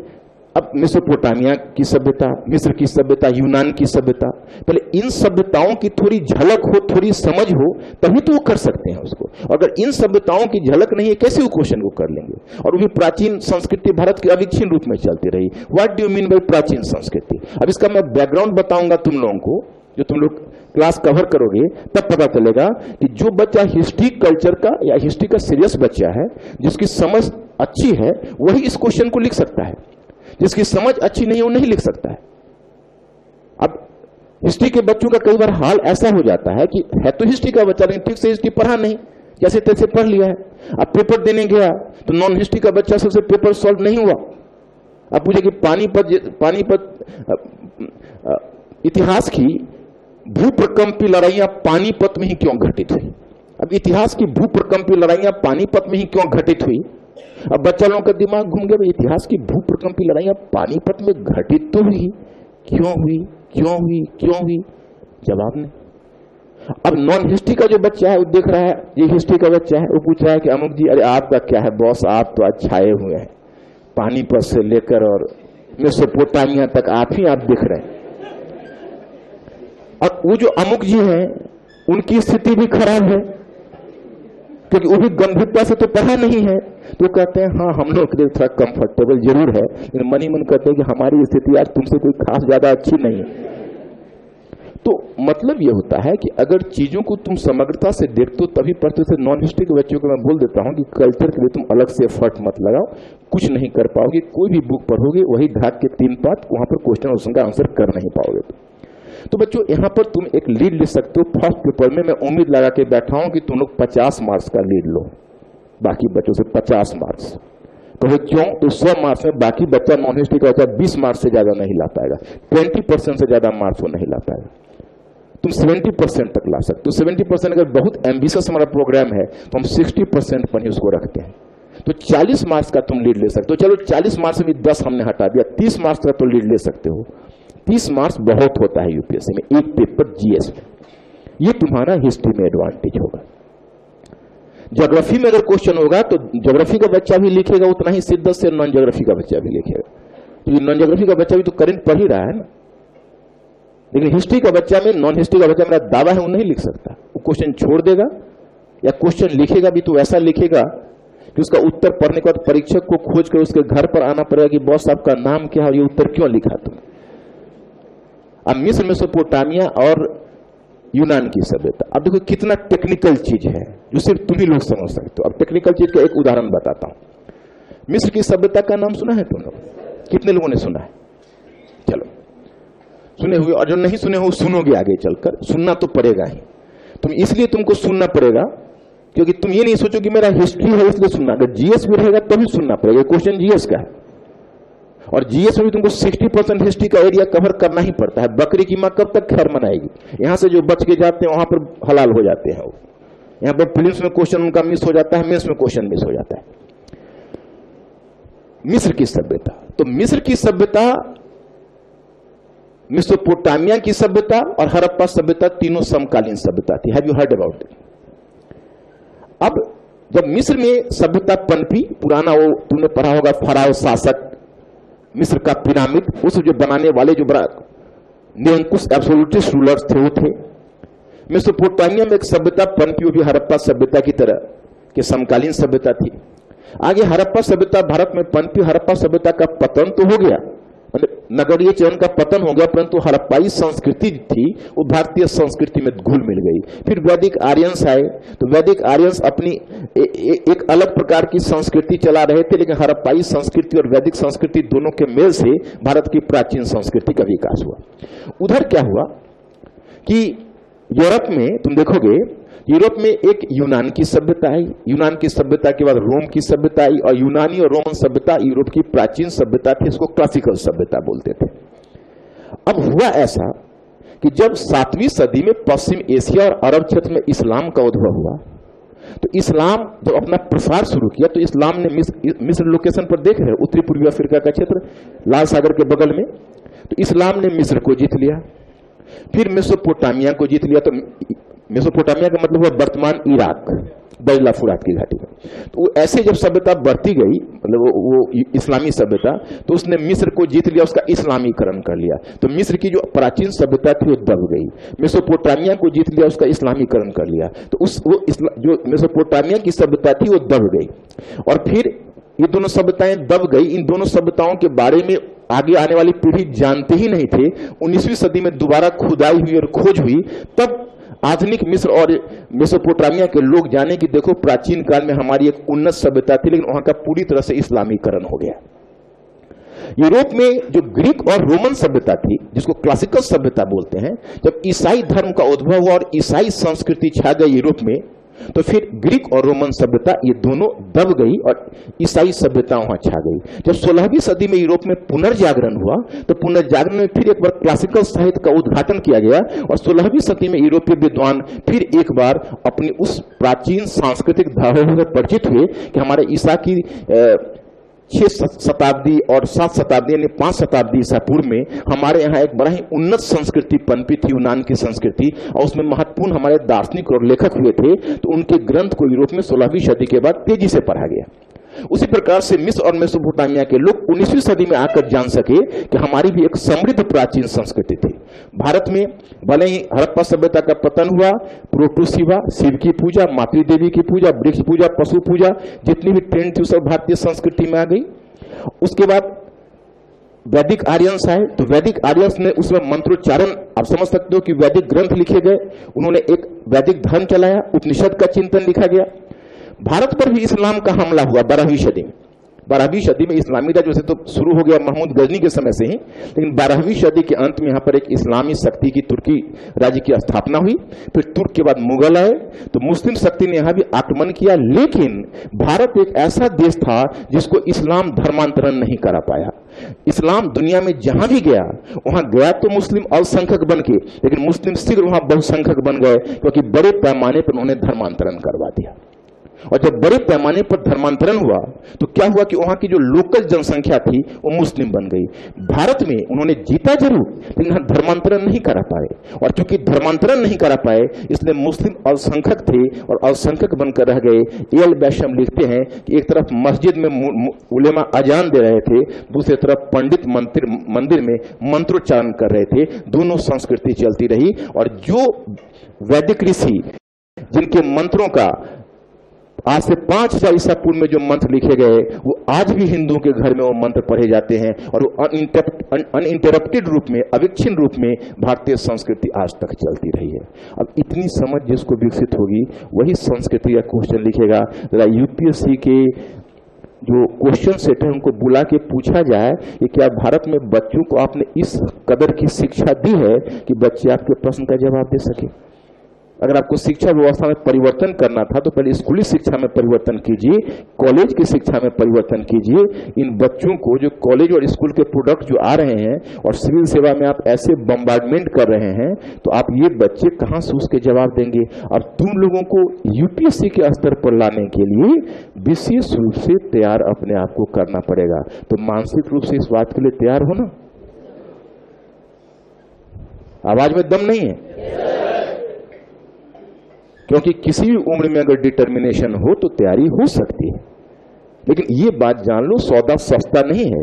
अब मेसोपोटामिया की सभ्यता, मिस्र की सभ्यता, यूनान की सभ्यता, पहले इन सभ्यताओं की थोड़ी झलक हो, थोड़ी समझ हो, तभी तो वो कर सकते हैं उसको। अगर इन सभ्यताओं की झलक नहीं है, कैसे वो क्वेश्चन को कर लेंगे? और वो भी प्राचीन संस्कृति भारत की अविच्छिन्न रूप में चलती रही। What do you mean by प्राचीन संस्कृति? अब इसका मैं बैकग्राउंड बताऊंगा तुम लोगों को, जो तुम लोग क्लास कवर करोगे तब पता चलेगा कि जो बच्चा हिस्ट्री कल्चर का या हिस्ट्री का सीरियस बच्चा है, जिसकी समझ अच्छी है, वही इस क्वेश्चन को लिख सकता है। जिसकी समझ अच्छी नहीं है वो नहीं लिख सकता है। अब हिस्ट्री के बच्चों का कई बार हाल ऐसा हो जाता है कि है तो हिस्ट्री का बच्चा, लेकिन ठीक से हिस्ट्री पढ़ा नहीं, जैसे तैसे पढ़ लिया है। अब पेपर देने गया तो नॉन हिस्ट्री का बच्चा सबसे पेपर सॉल्व नहीं हुआ। अब पूछे कि पानीपत इतिहास की भूप्रकंपी लड़ाइयां पानीपत में ही क्यों घटित हुई? अब इतिहास की भूप्रकंपी लड़ाइयां पानीपत में ही क्यों घटित हुई? अब बच्चा लोगों का दिमाग घूम गया, इतिहास की भूप्रकंपी लड़ाइयां पानीपत में घटित तो हुई, क्यों हुई, क्यों हुई, क्यों हुई? जवाब नहीं। अब नॉन हिस्ट्री का जो बच्चा है वो देख रहा है, ये हिस्ट्री का बच्चा है, वो पूछ रहा है कि अमुक जी, अरे आपका क्या है बॉस, आप तो आज छाए हुए हैं, पानीपत से लेकर और मेसोपोटामिया तक आप दिख रहे हैं। और वो जो अमुक जी हैं उनकी स्थिति भी खराब है, क्योंकि वो भी गंभीरता से तो पढ़ा नहीं है। तो कहते हैं हाँ हम लोग के लिए थोड़ा कंफर्टेबल जरूर है, लेकिन मन ही मन कहते हैं कि हमारी स्थिति आज तुमसे कोई खास ज्यादा अच्छी नहीं है। तो मतलब ये होता है कि अगर चीजों को तुम समग्रता से देखते हो तभी पढ़ते हो। नॉन हिस्ट्री के बच्चों को मैं बोल देता हूं कि कल्चर के लिए तुम अलग से एफर्ट मत लगाओ, कुछ नहीं कर पाओगे। कोई भी बुक पढ़ोगे वही धाक के 3 पात, वहां पर क्वेश्चन उसका आंसर कर नहीं पाओगे। तो बच्चों यहाँ पर तुम एक लीड ले सकते हो। फर्स्ट पेपर में मैं उम्मीद लगा के बैठा हूं कि तुम लोग 50 मार्क्स का लीड लो, बाकी बच्चों से 50 मार्क्स। तो क्यों? तो 100 मार्क्स में बाकी बच्चा नॉन हिस्ट्री का बच्चा 20 मार्क्स से ज्यादा नहीं ला पाएगा, 20% से ज्यादा मार्क्स वो नहीं ला पाएगा। तुम 70% तक ला सकते हो। 70% अगर बहुत एम्बिशियस हमारा प्रोग्राम है तो हम 60% पर ही उसको रखते हैं। तो 40 मार्क्स का तुम लीड ले सकते हो। चलो 40 मार्क्स में 10 हमने हटा दिया, 30 मार्क्स का तो लीड ले सकते हो। 30 मार्क्स बहुत होता है यूपीएससी में, एक पेपर जीएस में। ये तुम्हारा हिस्ट्री में एडवांटेज होगा। ज्योग्राफी में अगर क्वेश्चन होगा तो ज्योग्राफी का बच्चा भी लिखेगा उतना ही शिद्दत से नॉन ज्योग्राफी का बच्चा भी लिखेगा, क्योंकि नॉन ज्योग्राफी का बच्चा भी तो करंट पढ़ ही रहा है ना। लेकिन हिस्ट्री का बच्चा में, नॉन हिस्ट्री का बच्चा, मेरा दावा है वो नहीं लिख सकता। वो क्वेश्चन छोड़ देगा या क्वेश्चन लिखेगा भी तो ऐसा लिखेगा कि उसका उत्तर पढ़ने के बाद परीक्षक को खोज कर उसके घर पर आना पड़ेगा कि बॉस आपका नाम क्या है और ये उत्तर क्यों लिखा तुम। अब मिस्र, मेसोपोटामिया और यूनान की सभ्यता, अब देखो कितना टेक्निकल चीज है जो सिर्फ तुम ही लोग समझ सकते हो। अब टेक्निकल चीज का एक उदाहरण बताता हूं। मिस्र की सभ्यता का नाम सुना है तुम लोग? कितने लोगों ने सुना है? चलो सुने हुए, और जो नहीं सुने हो सुनोगे आगे चलकर, सुनना तो पड़ेगा ही। इसलिए तुमको सुनना पड़ेगा क्योंकि तुम ये नहीं सोचो कि मेरा हिस्ट्री है इसलिए सुनना, अगर जीएस भी रहेगा तभी सुनना पड़ेगा। क्वेश्चन जीएस का है और जीएस में भी तुमको 60% हिस्ट्री का एरिया कवर करना ही पड़ता है। बकरी की मां कब तक खैर मनाएगी? यहां से जो बच के जाते हैं वहां पर हलाल हो जाते हैं। यहां पर प्रीलिम्स में क्वेश्चन उनका मिस हो जाता है, मेंस में क्वेश्चन मिस हो जाता है। मिस्र की सभ्यता, तो मिस्र की सभ्यता, मेसोपोटामिया की सभ्यता और हड़प्पा सभ्यता तीनों समकालीन सभ्यता थी। Have you heard about it? अब जब मिस्र में सभ्यता पनपी, पुराना वो तुमने पढ़ा होगा फराओ शासक, मिस्र का पिरामिड, उस जो बनाने वाले जो बड़ा निरंकुश एब्सोल्यूटिस्ट रूलर्स थे वो थे। मेसोपोटामिया में एक सभ्यता पनपी, वो भी हड़प्पा सभ्यता की तरह के समकालीन सभ्यता थी। आगे हड़प्पा सभ्यता भारत में पनपी, हड़प्पा सभ्यता का पतन तो हो गया, मतलब नगरीय चयन का पतन हो गया, परंतु हड़प्पाई संस्कृति थी वो भारतीय संस्कृति में घुल मिल गई। फिर वैदिक आर्यंस आए, तो वैदिक आर्यंस अपनी एक अलग प्रकार की संस्कृति चला रहे थे, लेकिन हड़प्पाई संस्कृति और वैदिक संस्कृति दोनों के मेल से भारत की प्राचीन संस्कृति का विकास हुआ। उधर क्या हुआ कि यूरोप में तुम देखोगे, यूरोप में एक यूनान की सभ्यता आई, यूनान की सभ्यता के बाद रोम की सभ्यता आई, और यूनानी और रोमन सभ्यता यूरोप की प्राचीन सभ्यता थी, इसको क्लासिकल सभ्यता बोलते थे। अब हुआ ऐसा कि जब 7वीं सदी में पश्चिम एशिया और अरब क्षेत्र में इस्लाम का उद्भव हुआ, तो इस्लाम जब अपना प्रसार शुरू किया तो इस्लाम ने मिस्र लोकेशन पर देख रहे उत्तरी पूर्वी अफ्रीका का क्षेत्र, लाल सागर के बगल में, तो इस्लाम ने मिस्र को जीत लिया, फिर मेसोपोटामिया को जीत लिया। तो मेसोपोटामिया का मतलब हुआ वर्तमान इराक, दजला फुरात की घाटी में। तो ऐसे जब सभ्यता बढ़ती गई, मतलब वो इस्लामी सभ्यता, तो उसने मिस्र को जीत लिया, उसका इस्लामीकरण कर लिया। तो मिस्र की जो प्राचीन सभ्यता थी वो दब गई, मेसोपोटामिया को जीत लिया, उसका इस्लामीकरण कर लिया, तो जो मेसोपोटामिया की सभ्यता थी वो दब गई। और फिर ये दोनों सभ्यताएं दब गई। इन दोनों सभ्यताओं के बारे में आगे आने वाली पीढ़ी जानते ही नहीं थे। 19वीं सदी में दोबारा खुदाई हुई और खोज हुई, तब आधुनिक मिस्र और मेसोपोटामिया के लोग जाने कि देखो प्राचीन काल में हमारी एक उन्नत सभ्यता थी, लेकिन वहां का पूरी तरह से इस्लामीकरण हो गया। यूरोप में जो ग्रीक और रोमन सभ्यता थी, जिसको क्लासिकल सभ्यता बोलते हैं, जब ईसाई धर्म का उद्भव हुआ और ईसाई संस्कृति छा गई यूरोप में, तो फिर ग्रीक और रोमन सभ्यता ये दोनों दब गई और ईसाई सभ्यता वहां छा गई। जब 16वीं सदी में यूरोप में पुनर्जागरण हुआ, तो पुनर्जागरण में फिर एक बार क्लासिकल साहित्य का उद्घाटन किया गया और 16वीं सदी में यूरोपीय विद्वान फिर एक बार अपनी उस प्राचीन सांस्कृतिक धरोहर से परिचित हुए कि हमारे ईसा की 6 शताब्दी और 7 शताब्दी यानी 5 शताब्दी ईसा पूर्व में हमारे यहाँ एक बड़ा ही उन्नत संस्कृति पनपी थी, यूनान की संस्कृति, और उसमें महत्वपूर्ण हमारे दार्शनिक और लेखक हुए थे। तो उनके ग्रंथ को यूरोप में 16वीं सदी के बाद तेजी से पढ़ा गया। उसी प्रकार से मिस्र और मेसोपोटामिया के लोग 19वीं सदी में आकर जान सके कि हमारी भी एक समृद्ध प्राचीन संस्कृति थी। भारत में भले ही हड़प्पा सभ्यता का पतन हुआ, प्रोटोशिवा, शिव की पूजा, मातृ देवी की पूजा, वृक्ष पूजा, पशु पूजा, जितनी भी ट्रेंड थी सब भारतीय संस्कृति में आ गई। उसके बाद वैदिक आर्यंस आए, तो वैदिक आर्यंस ने उसमें मंत्रोच्चारण, आप समझ सकते हो कि वैदिक ग्रंथ लिखे गए, उन्होंने एक वैदिक धर्म चलाया, उपनिषद का चिंतन लिखा गया। भारत पर भी इस्लाम का हमला हुआ 12वीं सदी में। 12वीं सदी में इस्लामी राज वैसे तो शुरू हो गया महमूद गजनी के समय से ही, लेकिन 12वीं सदी के अंत में यहाँ पर एक इस्लामी शक्ति की तुर्की राज्य की स्थापना हुई। फिर तुर्क के बाद मुगल आए, तो मुस्लिम शक्ति ने यहाँ भी आक्रमण किया, लेकिन भारत एक ऐसा देश था जिसको इस्लाम धर्मांतरण नहीं करा पाया। इस्लाम दुनिया में जहां भी गया, वहां गया तो मुस्लिम अल्पसंख्यक बन के, लेकिन मुस्लिम शीघ्र वहां बहुसंख्यक बन गए, क्योंकि बड़े पैमाने पर उन्होंने धर्मांतरण करवा दिया। और जब बड़े पैमाने पर धर्मांतरण हुआ तो क्या हुआ कि वहां की जो लोकल जनसंख्या थी वो मुस्लिम बन गई। भारत में उन्होंने जीता जरूर, लेकिन धर्मांतरण नहीं करा पाए, और चूंकि धर्मांतरण नहीं करा पाए इसलिए मुस्लिम अल्पसंख्यक थे और अल्पसंख्यक बनकर रह गए। ए.एल. बैशम लिखते हैं कि एक तरफ मस्जिद में उलेमा अजान दे रहे थे, दूसरी तरफ पंडित मंदिर में मंत्रोच्चारण कर रहे थे। दोनों संस्कृति चलती रही, और जो वैदिक ऋषि जिनके मंत्रों का आज से 5000 ईसा पूर्व में जो मंत्र लिखे गए वो आज भी हिंदुओं के घर में वो मंत्र पढ़े जाते हैं, और वो अनइंटरप्टेड रूप में, अविच्छिन्न रूप में भारतीय संस्कृति आज तक चलती रही है। अब इतनी समझ जिसको विकसित होगी वही संस्कृति का क्वेश्चन लिखेगा। जरा यूपीएससी के जो क्वेश्चन सेट है उनको बुला के पूछा जाए कि क्या भारत में बच्चों को आपने इस कदर की शिक्षा दी है कि बच्चे आपके प्रश्न का जवाब दे सके। अगर आपको शिक्षा व्यवस्था में परिवर्तन करना था तो पहले स्कूली शिक्षा में परिवर्तन कीजिए, कॉलेज की शिक्षा में परिवर्तन कीजिए। इन बच्चों को जो कॉलेज और स्कूल के प्रोडक्ट जो आ रहे हैं और सिविल सेवा में आप ऐसे बम्बार्डमेंट कर रहे हैं, तो आप ये बच्चे कहां से उसके जवाब देंगे। अब तुम लोगों को यूपीएससी के स्तर पर लाने के लिए विशेष रूप से तैयार अपने आप को करना पड़ेगा। तो मानसिक रूप से इस बात के लिए तैयार हो ना। आवाज में दम नहीं है, क्योंकि किसी भी उम्र में अगर डिटर्मिनेशन हो तो तैयारी हो सकती है। लेकिन ये बात जान लो, सौदा सस्ता नहीं है।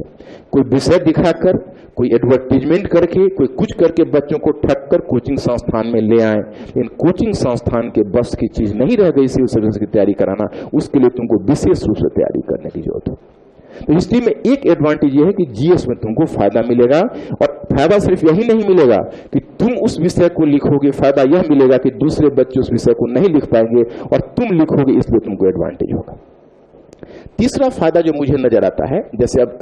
कोई विषय दिखाकर, कोई एडवर्टीजमेंट करके, कोई कुछ करके बच्चों को ठग कर कोचिंग संस्थान में ले आए, लेकिन कोचिंग संस्थान के बस की चीज नहीं रह गई सिविल सर्विस की तैयारी कराना। उसके लिए तुमको विशेष रूप से तैयारी करने की जरूरत है। तो हिस्ट्री में एक एडवांटेज ये है कि जीएस में तुमको फायदा मिलेगा, और फायदा सिर्फ यही नहीं मिलेगा कि तुम उस विषय को लिखोगे, फायदा यह मिलेगा कि दूसरे बच्चे उस विषय को नहीं लिख पाएंगे और तुम लिखोगे, इसलिए तुमको एडवांटेज होगा। तीसरा फायदा जो मुझे नजर आता है, जैसे अब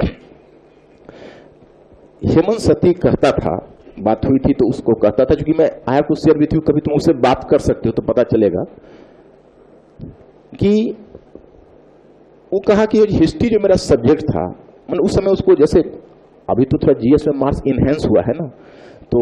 हेमंत सती कहता था, बात हुई थी तो उसको कहता था, क्योंकि मैं I have to share with you, कभी तुम उससे बात कर सकते हो तो पता चलेगा कि वो कहा कि हिस्ट्री जो मेरा सब्जेक्ट था, मैंने उस समय उसको, जैसे अभी तो थोड़ा जीएस में मार्क्स इनहेंस हुआ है ना, तो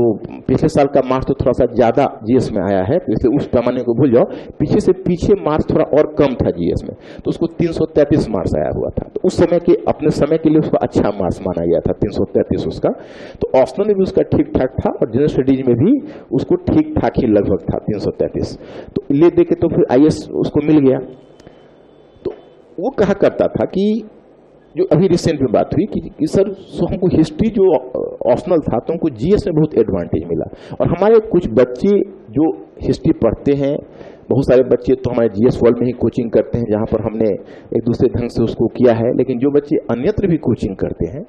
पिछले साल का मार्क्स तो थोड़ा सा ज्यादा जीएस में आया है, तो इसलिए उस पैमाने को भूल जाओ। पीछे से पीछे मार्क्स थोड़ा और कम था जीएस में, तो उसको 333 मार्क्स आया हुआ था। तो उस समय के, अपने समय के लिए उसका अच्छा मार्क्स माना गया था 333 उसका। तो ऑप्शनल में भी उसका ठीक ठाक था और जनरल स्टडीज में भी उसको ठीक ठाक ही लगभग था 333। तो ले दे के तो फिर आईएएस उसको मिल गया। वो कहा करता था कि जो अभी रिसेंट में बात हुई कि सर हमको हिस्ट्री जो ऑप्शनल था तो हमको जीएस में बहुत एडवांटेज मिला, और हमारे कुछ बच्चे जो हिस्ट्री पढ़ते हैं, बहुत सारे बच्चे तो हमारे जीएस वर्ल्ड में ही कोचिंग करते हैं जहां पर हमने एक दूसरे ढंग से उसको किया है, लेकिन जो बच्चे अन्यत्र भी कोचिंग करते हैं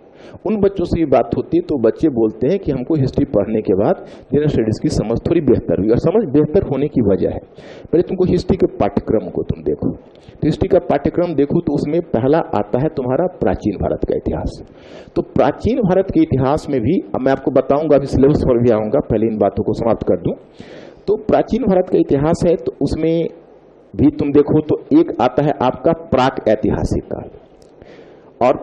उन बच्चों से भी बात होती है तो बच्चे बोलते हैं कि हमको हिस्ट्री पढ़ने के बाद जनरल स्टडीज की समझ थोड़ी बेहतर हुई। और समझ बेहतर होने की वजह है, पहले तुमको हिस्ट्री के पाठ्यक्रम को तुम देखो, तो हिस्ट्री का पाठ्यक्रम देखो तो उसमें पहला आता है तुम्हारा प्राचीन भारत का इतिहास। तो प्राचीन भारत के इतिहास में भी, अब मैं आपको बताऊंगा, अभी सिलेबस पर भी आऊंगा, पहले इन बातों को समाप्त कर दूं। तो प्राचीन भारत का इतिहास है, तो उसमें भी तुम देखो तो एक आता है आपका प्राक ऐतिहासिक काल, और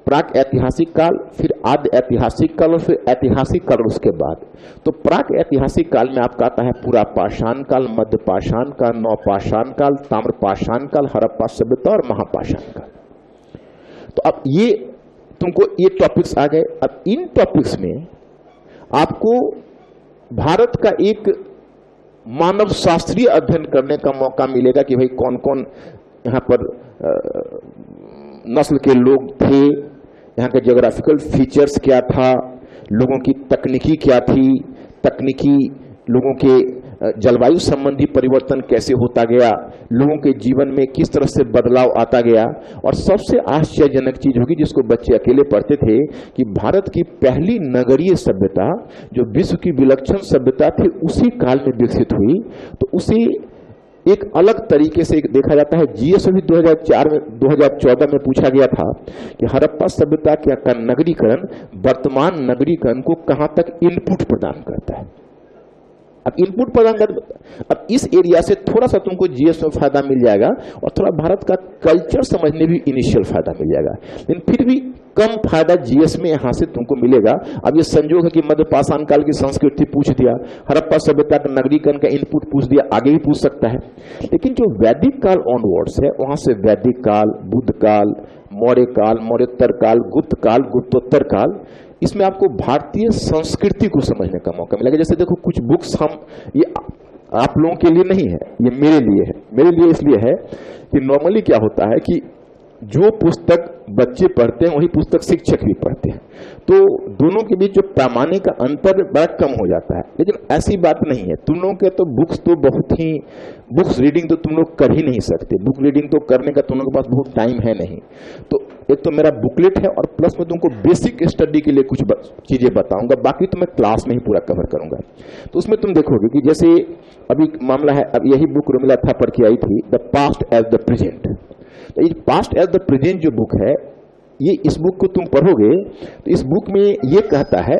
प्राक ऐतिहासिक काल, फिर आद्य ऐतिहासिक काल, और फिर ऐतिहासिक काल उसके बाद। तो प्राक ऐतिहासिक काल में आपका आता है पूरा पाषाण काल, मध्य पाषाण काल, नवपाषाण काल, ताम्र पाषाण काल, हड़प्पा सभ्यता और महापाषाण काल। तो अब ये तुमको ये टॉपिक्स आ गए। अब इन टॉपिक्स में आपको भारत का एक मानव शास्त्रीय अध्ययन करने का मौका मिलेगा कि भाई कौन कौन यहाँ पर नस्ल के लोग थे, यहाँ के ज्योग्राफिकल फीचर्स क्या था, लोगों की तकनीकी क्या थी, तकनीकी लोगों के जलवायु संबंधी परिवर्तन कैसे होता गया, लोगों के जीवन में किस तरह से बदलाव आता गया। और सबसे आश्चर्यजनक चीज होगी जिसको बच्चे अकेले पढ़ते थे कि भारत की पहली नगरीय सभ्यता जो विश्व की विलक्षण सभ्यता थी उसी काल में विकसित हुई। तो उसे एक अलग तरीके से देखा जाता है। जीएस में भी 2014 में पूछा गया था कि हड़प्पा सभ्यता का नगरीकरण वर्तमान नगरीकरण को कहां तक इनपुट प्रदान करता है। अब इनपुट प्रदान कर, अब इस एरिया से थोड़ा सा तुमको जीएस में फायदा मिल जाएगा और थोड़ा भारत का कल्चर समझने भी इनिशियल फायदा मिल जाएगा। लेकिन फिर भी कम फायदा जीएस में यहां से तुमको मिलेगा। अब ये संयोग है कि मध्य पाषाण काल की संस्कृति पूछ दिया, हड़प्पा सभ्यता का नगरीकरण का इनपुट पूछ दिया, आगे भी पूछ सकता है। लेकिन जो वैदिक काल ऑनवर्ड्स है, वहां से वैदिक काल, बुद्ध काल, मौर्य काल, मौर्योत्तर काल, गुप्त काल, गुप्तोत्तर काल, इसमें आपको भारतीय संस्कृति को समझने का मौका मिलेगा। जैसे देखो कुछ बुक्स ये आप लोगों के लिए नहीं है, ये मेरे लिए है। मेरे लिए इसलिए है कि नॉर्मली क्या होता है कि जो पुस्तक बच्चे पढ़ते हैं वही पुस्तक शिक्षक भी पढ़ते हैं, तो दोनों के बीच जो पैमाने का अंतर बड़ा कम हो जाता है। लेकिन ऐसी बात नहीं है, तुम लोगों के तो बुक्स रीडिंग तो तुम लोग कर ही नहीं सकते। बुक रीडिंग तो करने का तुम लोगों के पास बहुत टाइम है नहीं। तो एक तो मेरा बुकलेट है और प्लस में तुमको बेसिक स्टडी के लिए कुछ चीजें बताऊंगा, बाकी तो मैं क्लास में ही पूरा कवर करूंगा। तो उसमें तुम देखोगे कि जैसे अभी मामला है, अब यही बुक रोमिला थापर की आई थी, the past as the present. तो ये पास्ट एज द प्रेजेंट जो बुक है, ये इस बुक को तुम पढ़ोगे तो इस बुक में ये कहता है,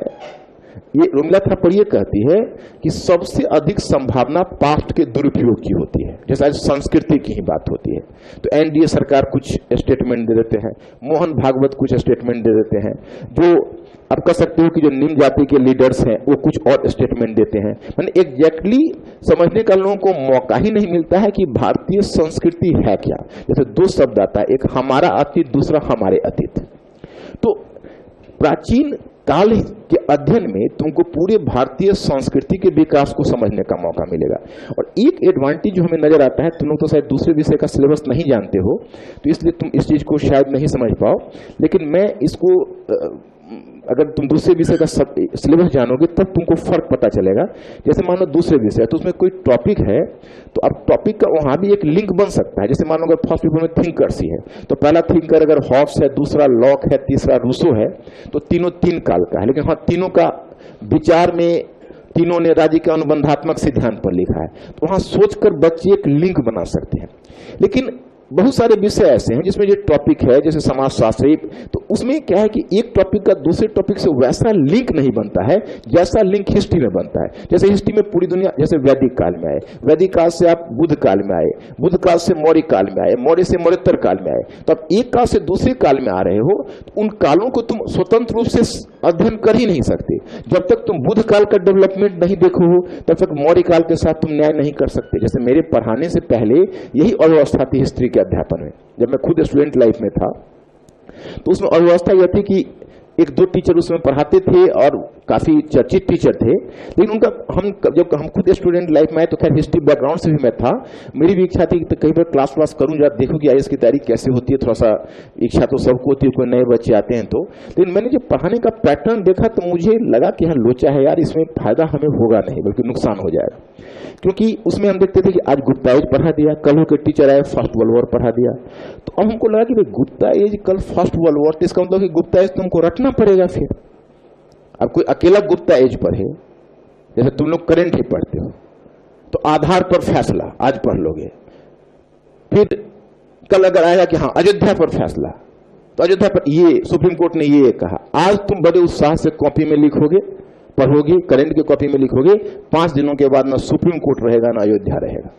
ये रोमिला थापर ये कहती है कि सबसे अधिक संभावना पास्ट के दुरुपयोग की होती है। जैसे आज संस्कृति की ही बात होती है तो एनडीए सरकार कुछ स्टेटमेंट दे देते हैं, मोहन भागवत कुछ स्टेटमेंट दे देते हैं, जो आप कह सकते हो कि जो निम्न जाति के लीडर्स हैं वो कुछ और स्टेटमेंट देते हैं। मैंने एग्जैक्टली समझने का लोगों को मौका ही नहीं मिलता है कि भारतीय संस्कृति है क्या। जैसे दो शब्द आता है, एक हमारा अतीत, दूसरा हमारे अतीत। तो प्राचीन काल के अध्ययन में तुमको पूरे भारतीय संस्कृति के विकास को समझने का मौका मिलेगा। और एक एडवांटेज जो हमें नजर आता है, तुम लोग तो शायद दूसरे विषय का सिलेबस नहीं जानते हो तो इसलिए तुम इस चीज को शायद नहीं समझ पाओ, लेकिन मैं इसको अगर तुम दूसरे विषय का सिलेबस जानोगे तब तुमको फर्क पता चलेगा। जैसे मान लो दूसरे विषय तो उसमें कोई टॉपिक है तो अब टॉपिक का वहां भी एक लिंक बन सकता है। जैसे मान लो अगर फर्स्ट पेपर में थिंकर्स ही है तो पहला थिंकर अगर हॉब्स है, दूसरा लॉक है, तीसरा रूसो है, तो तीनों 3 काल का है, लेकिन हाँ तीनों का विचार में तीनों ने राज्य के अनुबंधात्मक सिद्धांत पर लिखा है, तो वहां सोचकर बच्चे एक लिंक बना सकते हैं। लेकिन बहुत सारे विषय ऐसे हैं जिसमें ये टॉपिक है, जैसे समाजशास्त्री, तो उसमें क्या है कि एक टॉपिक का दूसरे टॉपिक से वैसा लिंक नहीं बनता है जैसा लिंक हिस्ट्री में बनता है। जैसे हिस्ट्री में पूरी दुनिया, जैसे वैदिक काल में आए, वैदिक काल से आप बुद्ध काल में आए, बुद्ध काल से मौर्य काल में आए, मौर्य से मौर्योत्तर काल में आए, तो आप एक काल से दूसरे काल में आ रहे हो, तो उन कालों को तुम स्वतंत्र रूप से अध्ययन कर ही नहीं सकते। जब तक तुम बुद्ध काल का डेवलपमेंट नहीं देखो तब तक मौर्य काल के साथ तुम न्याय नहीं कर सकते। जैसे मेरे पढ़ाने से पहले यही अव्यवस्था थी हिस्ट्री के अध्यापन में। जब मैं खुद स्टूडेंट लाइफ में था तो उसमें अव्यवस्था यह थी कि 1-2 टीचर उसमें पढ़ाते थे और काफी चर्चित टीचर थे, लेकिन उनका जब हम खुद स्टूडेंट लाइफ में आए तो खैर हिस्ट्री बैकग्राउंड से भी मैं था, मेरी भी इच्छा थी कि कहीं पर क्लास करूं, जरा देखूं कि आईएएस की तैयारी कैसे होती है। थोड़ा सा इच्छा तो सबको होती है, कोई नए बच्चे आते हैं तो। लेकिन मैंने जब पढ़ाने का पैटर्न देखा तो मुझे लगा कि हाँ लोचा है यार, इसमें फायदा हमें होगा नहीं बल्कि नुकसान हो जाएगा। क्योंकि उसमें हम देखते थे कि आज गुप्ता एज पढ़ा दिया, कल होकर टीचर आए फर्स्ट वर्ल्ड वॉर पढ़ा दिया, तो अब हमको लगा कि भाई गुप्ता एज कल फर्स्ट वर्ल्ड वॉर, तो इसका मतलब कि गुप्ता एज तुमको रटना पड़ेगा। फिर अब कोई अकेला गुप्ता एज पढ़े, जैसे तुम लोग करंट ही पढ़ते हो तो आधार पर फैसला आज पढ़ लोगे, फिर कल अगर आएगा कि हाँ अयोध्या पर फैसला, तो अयोध्या पर ये सुप्रीम कोर्ट ने ये कहा, आज तुम बड़े उत्साह से कॉपी में लिखोगे, पढ़ोगे, करंट की कॉपी में लिखोगे, 5 दिनों के बाद ना सुप्रीम कोर्ट रहेगा ना अयोध्या रहेगा,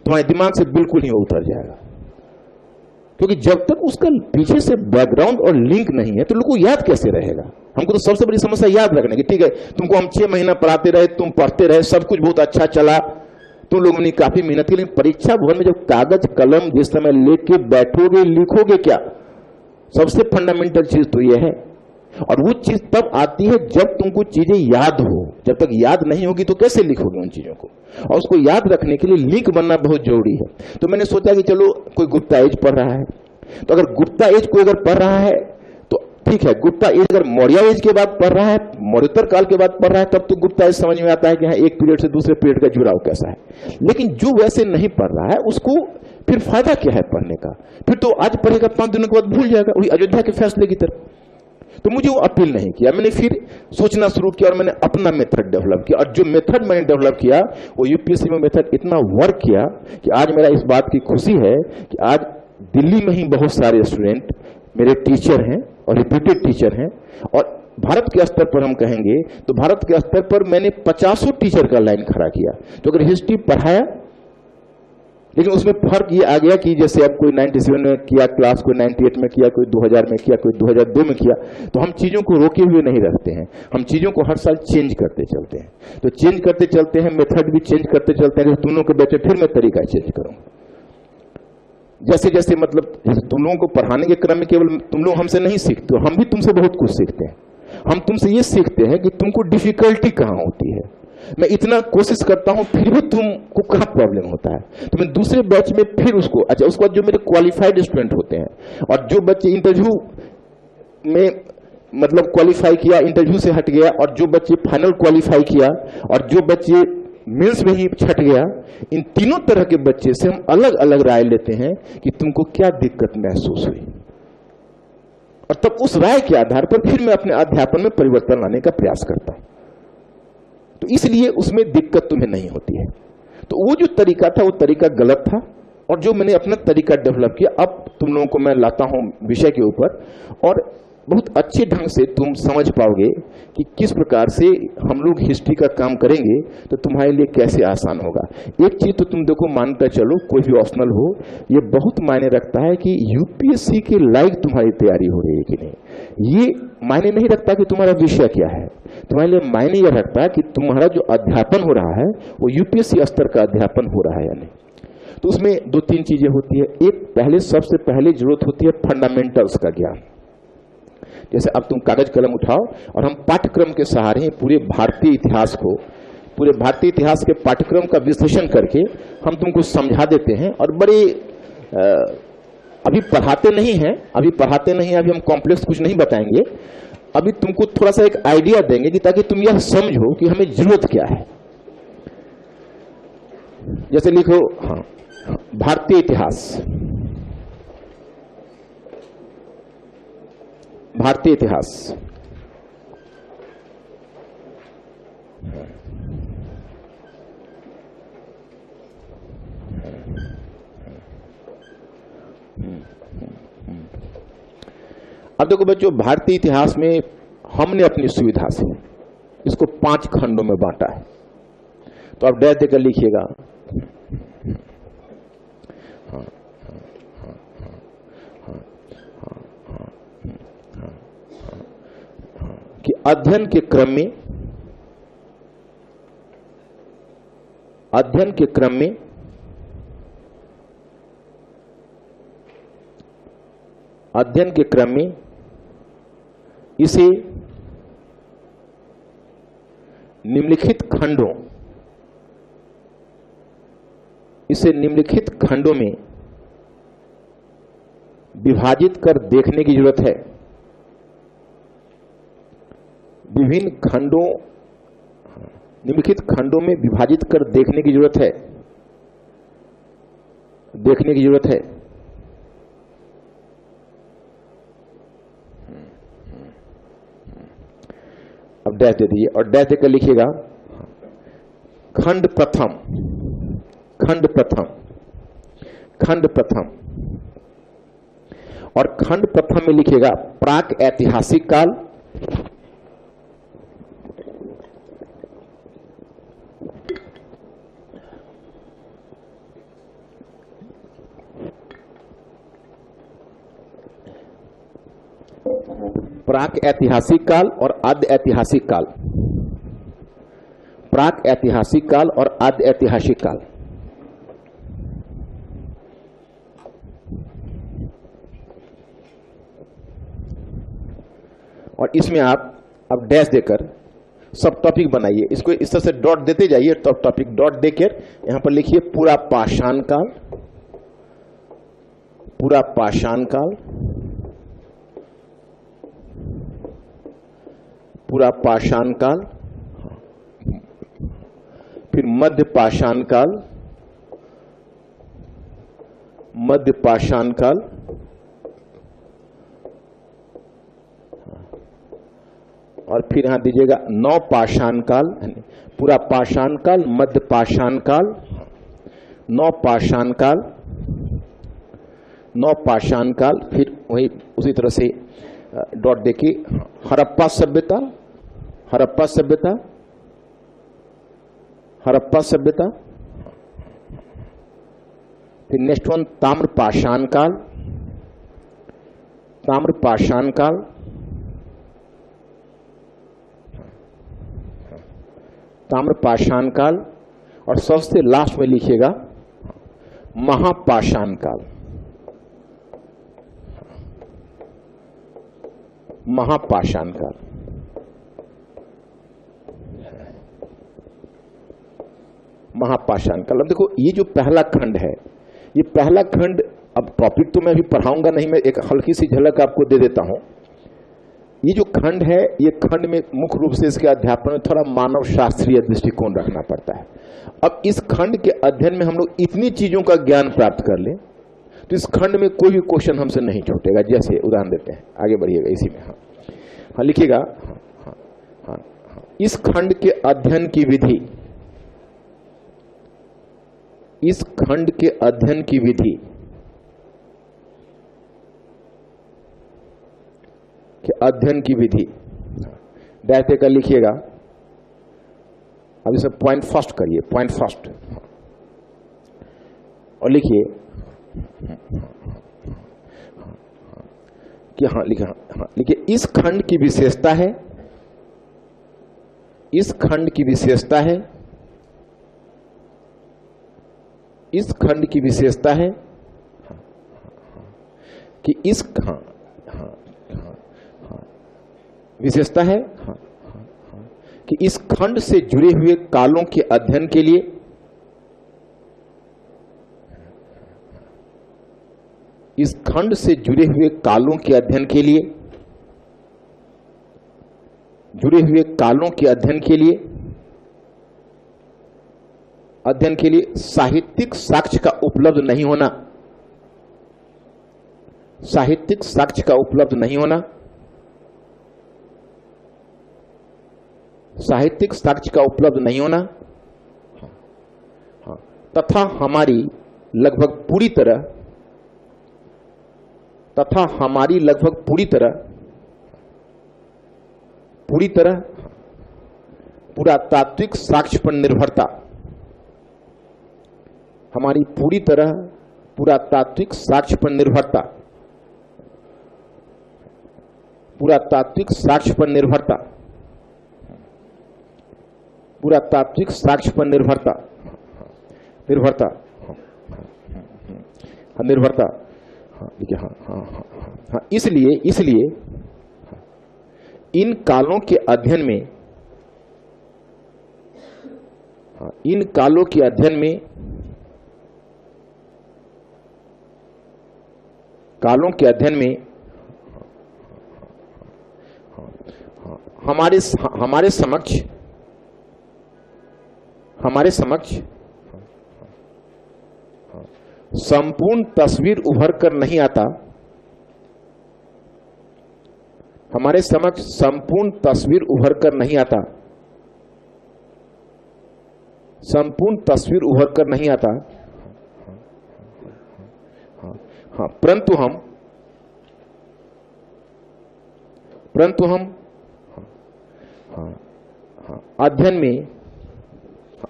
तुम्हारे दिमाग से बिल्कुल ही उतर जाएगा। क्योंकि जब तक उसका पीछे से बैकग्राउंड और लिंक नहीं है तो लोगों को याद कैसे रहेगा। हमको तो सबसे बड़ी समस्या याद रखने की। ठीक है, तुमको हम 6 महीना पढ़ाते रहे, तुम पढ़ते रहे, सब कुछ बहुत अच्छा चला, तुम लोगों ने काफी मेहनत की, लेकिन परीक्षा भवन में जब कागज कलम जिस समय लेके बैठोगे, लिखोगे क्या, सबसे फंडामेंटल चीज तो यह है। और वो चीज तब आती है जब तुमको चीजें याद हो। जब तक याद नहीं होगी तो कैसे लिखोगे उन चीजों को, और उसको याद रखने के लिए लिंक बनना बहुत जरूरी है। तो मैंने सोचा कि चलो कोई गुप्ता एज पढ़ रहा है, तो अगर गुप्ता एज कोई अगर पढ़ रहा है तो ठीक है, गुप्ता एज अगर मौर्य एज के बाद पढ़ रहा है, मौर्योत्तर काल के बाद पढ़ रहा है, तब तो गुप्ता एज समझ में आता है कि हाँ एक पीरियड से दूसरे पीरियड का जुड़ाव कैसा है। लेकिन जो वैसे नहीं पढ़ रहा है उसको फिर फायदा क्या है पढ़ने का, फिर तो आज पढ़ेगा 5 दिनों के बाद भूल जाएगा, वही अयोध्या के फैसले की तरफ। तो मुझे वो अपील नहीं किया, मैंने फिर सोचना शुरू किया और मैंने अपना मेथड डेवलप किया। और जो मेथड मैंने डेवलप किया वो यूपीएससी में मेथड इतना वर्क किया कि आज मेरा इस बात की खुशी है कि आज दिल्ली में ही बहुत सारे स्टूडेंट मेरे टीचर हैं और रिप्यूटेड टीचर हैं। और भारत के स्तर पर हम कहेंगे तो भारत के स्तर पर मैंने 50 टीचर का लाइन खड़ा किया। तो अगर हिस्ट्री पढ़ाया लेकिन उसमें फर्क ये आ गया कि जैसे अब कोई 97 में किया क्लास, कोई 98 में किया, कोई 2000 में किया, कोई 2002 में किया, तो हम चीजों को रोके हुए नहीं रखते हैं, हम चीजों को हर साल चेंज करते चलते हैं। तो चेंज करते चलते हैं, मेथड भी चेंज करते चलते हैं। तुम लोग के बैठे फिर मैं तरीका चेंज करूँ, जैसे जैसे मतलब तुम लोगों को पढ़ाने के क्रम में केवल तुम लोग हमसे नहीं सीखते हो, हम भी तुमसे बहुत कुछ सीखते हैं। हम तुमसे ये सीखते हैं कि तुमको डिफिकल्टी कहाँ होती है। मैं इतना कोशिश करता हूं फिर भी तुमको कहाँ प्रॉब्लम होता है, तो मैं दूसरे बैच में फिर उसको, अच्छा उसके बाद जो मेरे क्वालिफाइड स्टूडेंट होते हैं और जो बच्चे इंटरव्यू में मतलब क्वालिफाई किया, इंटरव्यू से हट गया, और जो बच्चे फाइनल क्वालिफाई किया, और जो बच्चे मेंस में ही छट गया, इन तीनों तरह के बच्चे से हम अलग अलग राय लेते हैं कि तुमको क्या दिक्कत महसूस हुई, और तब उस राय के आधार पर फिर मैं अपने अध्यापन में परिवर्तन लाने का प्रयास करता हूं। तो इसलिए उसमें दिक्कत तुम्हें नहीं होती है। तो वो जो तरीका था वो तरीका गलत था, और जो मैंने अपना तरीका डेवलप किया, अब तुम लोगों को मैं लाता हूं विषय के ऊपर, और बहुत अच्छे ढंग से तुम समझ पाओगे कि किस प्रकार से हम लोग हिस्ट्री का काम करेंगे तो तुम्हारे लिए कैसे आसान होगा। एक चीज तो तुम देखो, मानता चलो कोई भी ऑप्शनल हो, ये बहुत मायने रखता है कि यूपीएससी के लायक तुम्हारी तैयारी हो रही है कि नहीं। ये मायने नहीं रखता कि तुम्हारा विषय क्या है, तुम्हारे लिए मायने यह रखता है कि तुम्हारा जो अध्यापन हो रहा है वो यूपीएससी स्तर का अध्यापन हो रहा है या नहीं। तो उसमें दो तीन चीजें होती है। एक, पहले सबसे पहले जरूरत होती है फंडामेंटल्स का ज्ञान। जैसे अब तुम कागज कलम उठाओ और हम पाठ्यक्रम के सहारे पूरे भारतीय इतिहास को, पूरे भारतीय इतिहास के पाठ्यक्रम का विश्लेषण करके हम तुमको समझा देते हैं, और बड़े अभी पढ़ाते नहीं हैं, अभी हम कॉम्प्लेक्स कुछ नहीं बताएंगे, अभी तुमको थोड़ा सा एक आइडिया देंगे कि ताकि तुम यह समझो कि हमें जरूरत क्या है। जैसे लिखो, हाँ, भारतीय इतिहास, भारतीय इतिहास, अब देखो बच्चों, भारतीय इतिहास में हमने अपनी सुविधा से इसको 5 खंडों में बांटा है। तो आप डैश देकर लिखिएगा, कि अध्ययन के क्रम में इसे निम्नलिखित खंडों में विभाजित कर देखने की जरूरत है। निम्नलिखित खंडों में विभाजित कर देखने की जरूरत है। अब डैश दे दीजिए और डैश देकर लिखिएगा, खंड प्रथम, और खंड प्रथम में लिखिएगा प्राक ऐतिहासिक काल, प्राक ऐतिहासिक काल और आद्य ऐतिहासिक काल, प्राक ऐतिहासिक काल और आद्य ऐतिहासिक काल। और इसमें आप अब डैश देकर सब टॉपिक बनाइए, इसको इस तरह से डॉट देते जाइए, टॉपिक डॉट देकर यहां पर लिखिए पूरा पाषाण काल, पूरा पाषाण काल, पूरा पाषाण काल, फिर मध्य पाषाण काल, मध्य पाषाण काल, और फिर यहां दीजिएगा नव पाषाण काल, पूरा पाषाण काल, मध्य पाषाण काल, नव पाषाण काल, नव पाषाण काल, फिर वही उसी तरह से डॉट देके हड़प्पा सभ्यता, हड़प्पा सभ्यता, हड़प्पा सभ्यता, फिर नेक्स्ट वन ताम्रपाषाण काल, ताम्रपाषाण काल, ताम्रपाषाण काल, और सबसे लास्ट में लिखिएगा महापाषाण काल, महापाषाण काल। महापाषाण काल। अब देखो ये जो पहला खंड है, ये पहला खंड, अब टॉपिक तो मैं अभी पढ़ाऊंगा नहीं, मैं एक हल्की सी झलक आपको दे देता हूं। ये जो खंड है, ये खंड में मुख्य रूप से इसके अध्यापन में थोड़ा मानव शास्त्रीय दृष्टिकोण रखना पड़ता है। अब इस खंड के अध्ययन में हम लोग इतनी चीजों का ज्ञान प्राप्त कर लें तो इस खंड में कोई भी क्वेश्चन हमसे नहीं छूटेगा। जैसे उदाहरण देते हैं, आगे बढ़िएगा इसी में। हाँ लिखिएगा, इस खंड के अध्ययन की विधि, इस खंड के अध्ययन की विधि के अध्ययन की विधि, डायरेक्ट का लिखिएगा। अब इसे पॉइंट फर्स्ट करिए, पॉइंट फर्स्ट, और लिखिए कि हाँ लिखिए, हाँ लिखिए, इस खंड की विशेषता है, इस खंड की विशेषता है, इस खंड की विशेषता है कि इस विशेषता है कि इस खंड से जुड़े हुए कालों के अध्ययन के लिए इस खंड से जुड़े हुए कालों के अध्ययन के लिए जुड़े हुए कालों के अध्ययन के लिए साहित्यिक साक्ष्य का उपलब्ध नहीं होना, साहित्यिक साक्ष्य का उपलब्ध नहीं होना, साहित्यिक साक्ष्य का उपलब्ध नहीं होना, तथा हमारी लगभग पूरी तरह पुरातात्विक साक्ष्य पर निर्भरता, हमारी पूरी तरह पुरातात्विक साक्ष्य पर निर्भरता, पुरातात्विक साक्ष्य पर निर्भरता, पुरातात्विक साक्ष्य पर निर्भरता, निर्भरता, निर्भरता, हाँ, इसलिए इन कालों के अध्ययन में, इन कालों के अध्ययन में, कालों के अध्ययन में हमारे समक्ष संपूर्ण तस्वीर उभर कर नहीं आता, हमारे समक्ष संपूर्ण तस्वीर उभर कर नहीं आता, संपूर्ण तस्वीर उभर कर नहीं आता, हाँ, परंतु हम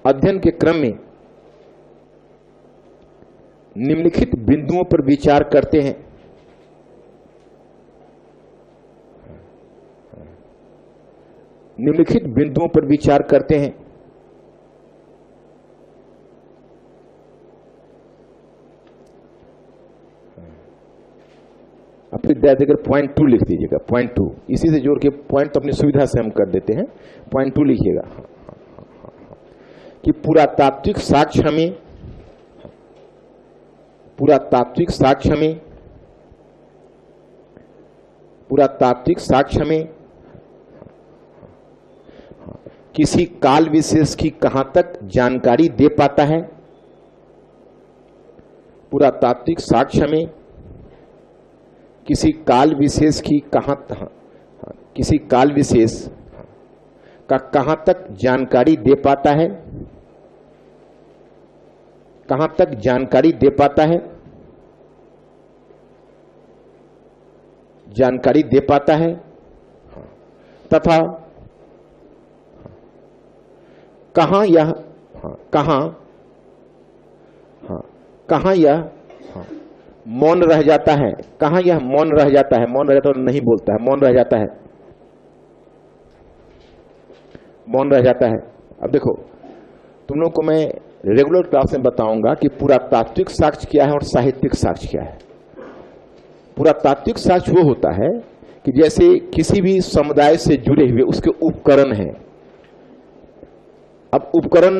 अध्ययन के क्रम में निम्नलिखित बिंदुओं पर विचार करते हैं। निम्नलिखित बिंदुओं पर विचार करते हैं। अब फिर अगर पॉइंट 2 लिख दीजिएगा, पॉइंट 2, इसी से जोड़ के पॉइंट तो अपनी सुविधा से हम कर देते हैं। पॉइंट 2 लिखिएगा कि पुरातात्विक साक्ष्य हमें, पुरातात्विक साक्ष्य हमें, पुरातात्विक साक्ष्य हमें किसी काल विशेष की कहां तक जानकारी दे पाता है, पुरातात्विक साक्ष्य हमें किसी काल विशेष की किसी काल विशेष का कहां तक जानकारी दे पाता है, कहां तक जानकारी दे पाता है, जानकारी दे पाता है, तथा कहां यह हाँ, मौन रह जाता है। कहां यह मौन रह जाता है? मौन रह जाता है, नहीं बोलता है, मौन रह जाता है, मौन रह जाता है। अब देखो, तुम लोग को मैं रेगुलर क्लास में बताऊंगा कि पुरातात्विक साक्ष्य क्या है और साहित्यिक साक्ष्य क्या है। पुरातात्विक साक्ष्य वो होता है कि जैसे किसी भी समुदाय से जुड़े हुए उसके उपकरण हैं। अब उपकरण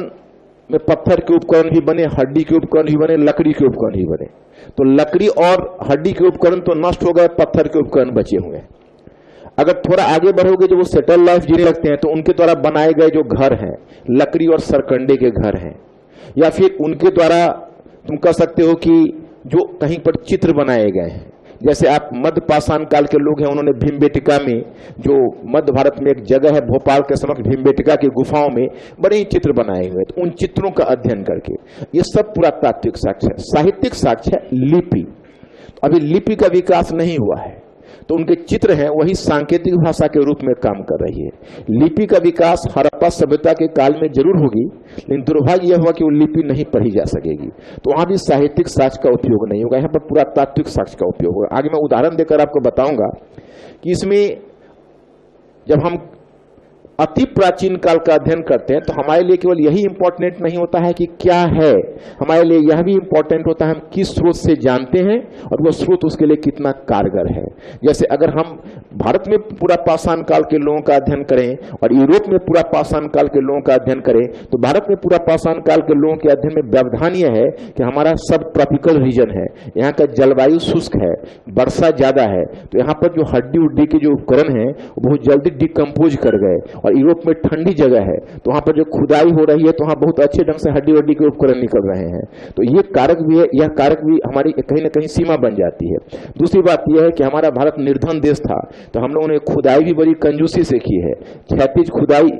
में पत्थर के उपकरण भी बने, हड्डी के उपकरण भी बने, लकड़ी के उपकरण भी बने। तो लकड़ी और हड्डी के उपकरण तो नष्ट हो गए, पत्थर के उपकरण बचे हुए। अगर थोड़ा आगे बढ़ोगे, जो वो सेटल लाइफ जीने लगते हैं, तो उनके द्वारा बनाए गए जो घर हैं, लकड़ी और सरकंडे के घर हैं, या फिर उनके द्वारा तुम कह सकते हो कि जो कहीं पर चित्र बनाए गए हैं। जैसे आप मध्य पाषाण काल के लोग हैं, उन्होंने भीमबेटका में, जो मध्य भारत में एक जगह है भोपाल के समक्ष, भीमबेटका की गुफाओं में बड़े ही चित्र बनाए हुए। तो उन चित्रों का अध्ययन करके, ये सब पुरातात्विक साक्ष्य है। साहित्यिक साक्ष्य है लिपि। तो अभी लिपि का विकास नहीं हुआ है, तो उनके चित्र हैं वही सांकेतिक भाषा के रूप में काम कर रही है। लिपि का विकास हड़प्पा सभ्यता के काल में जरूर होगी, लेकिन दुर्भाग्य यह हुआ कि वो लिपि नहीं पढ़ी जा सकेगी। तो वहां भी साहित्यिक साक्ष्य का उपयोग नहीं होगा, यहाँ पर पुरातात्विक साक्ष्य का उपयोग होगा। आगे मैं उदाहरण देकर आपको बताऊंगा कि इसमें जब हम अति प्राचीन काल का अध्ययन करते हैं तो हमारे लिए केवल यही इंपॉर्टेंट नहीं होता है कि क्या है, हमारे लिए यह भी इंपॉर्टेंट होता है हम किस स्रोत से जानते हैं और वह स्रोत उसके लिए कितना कारगर है। जैसे अगर हम भारत में पूरा पाषाण काल के लोगों का अध्ययन करें और यूरोप में पूरा पाषाण काल के लोगों का अध्ययन करें, तो भारत में पूरा पाषाण काल के लोगों के अध्ययन में व्यवधान यह है कि हमारा सब ट्रॉपिकल रीजन है, यहाँ का जलवायु शुष्क है, वर्षा ज्यादा है, तो यहाँ पर जो हड्डी उड्डी के जो उपकरण है वो बहुत जल्दी डिकम्पोज कर गए। और यूरोप में ठंडी जगह है, तो वहां पर जो खुदाई हो रही है तो वहां बहुत अच्छे ढंग से हड्डी वड्डी के उपकरण निकल रहे हैं। तो ये कारक भी है, यह कारक भी हमारी कहीं ना कहीं सीमा बन जाती है। दूसरी बात यह है कि हमारा भारत निर्धन देश था, तो हम लोगों ने खुदाई भी बड़ी कंजूसी से की है। क्षैतिज खुदाई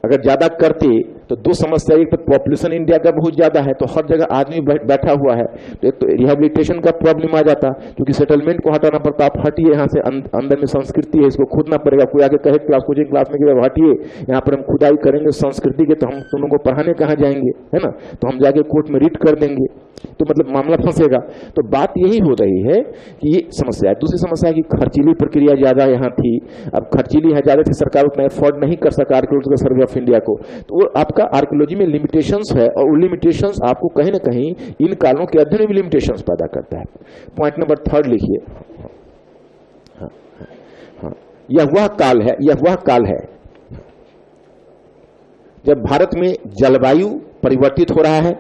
अगर ज्यादा करते तो दो समस्या, एक तो पॉपुलेशन इंडिया का बहुत ज्यादा है, तो हर जगह आदमी बैठा हुआ है, तो एक तो रिहेबिलिटेशन का प्रॉब्लम आ जाता, क्योंकि सेटलमेंट को हटाना पड़ता। आप हटिए यहाँ से, अंदर में संस्कृति है, इसको खोदना पड़ेगा। कोई आके कहे क्लास, कोचिंग क्लास में कि हटिए, यहाँ पर हम खुदाई करेंगे संस्कृति के, तो हम तुम लोगों को पढ़ाने कहाँ जाएंगे, है ना? तो हम जाके कोर्ट में रिट कर देंगे, तो मतलब मामला फंसेगा। तो बात यही हो रही है कि ये समस्या है। दूसरी समस्या है कि खर्चीली प्रक्रिया ज्यादा यहाँ थी। अब खर्चीली है ज्यादा थी, सरकार उतना एफोर्ड नहीं कर सका आर्कियोलॉजिकल सर्वे ऑफ इंडिया को, तो वो आपका आर्कियोलॉजी में लिमिटेशंस है, और वो लिमिटेशंस आपको कहीं ना कहीं इन कालों के अध्ययन में भी लिमिटेशंस पैदा करता है। पॉइंट नंबर 3 लिखिए। यह वह काल है जब भारत में जलवायु परिवर्तित हो रहा है,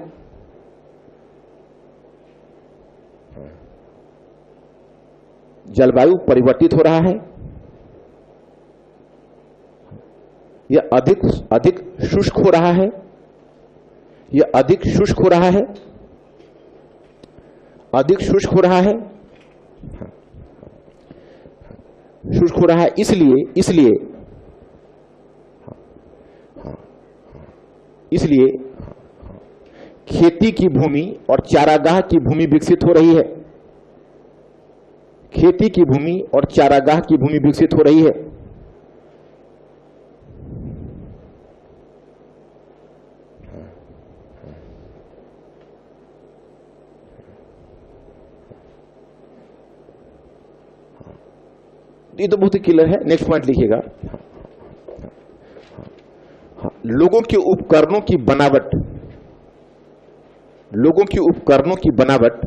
जलवायु परिवर्तित हो रहा है, यह अधिक शुष्क हो रहा है, यह अधिक शुष्क हो रहा है, अधिक शुष्क हो रहा है, शुष्क हो रहा है। इसलिए खेती की भूमि और चारागाह की भूमि विकसित हो रही है। खेती की भूमि और चारागाह की भूमि विकसित हो रही है। ये तो बहुत ही क्लियर है। नेक्स्ट पॉइंट लिखिएगा। लोगों के उपकरणों की बनावट, लोगों के उपकरणों की बनावट,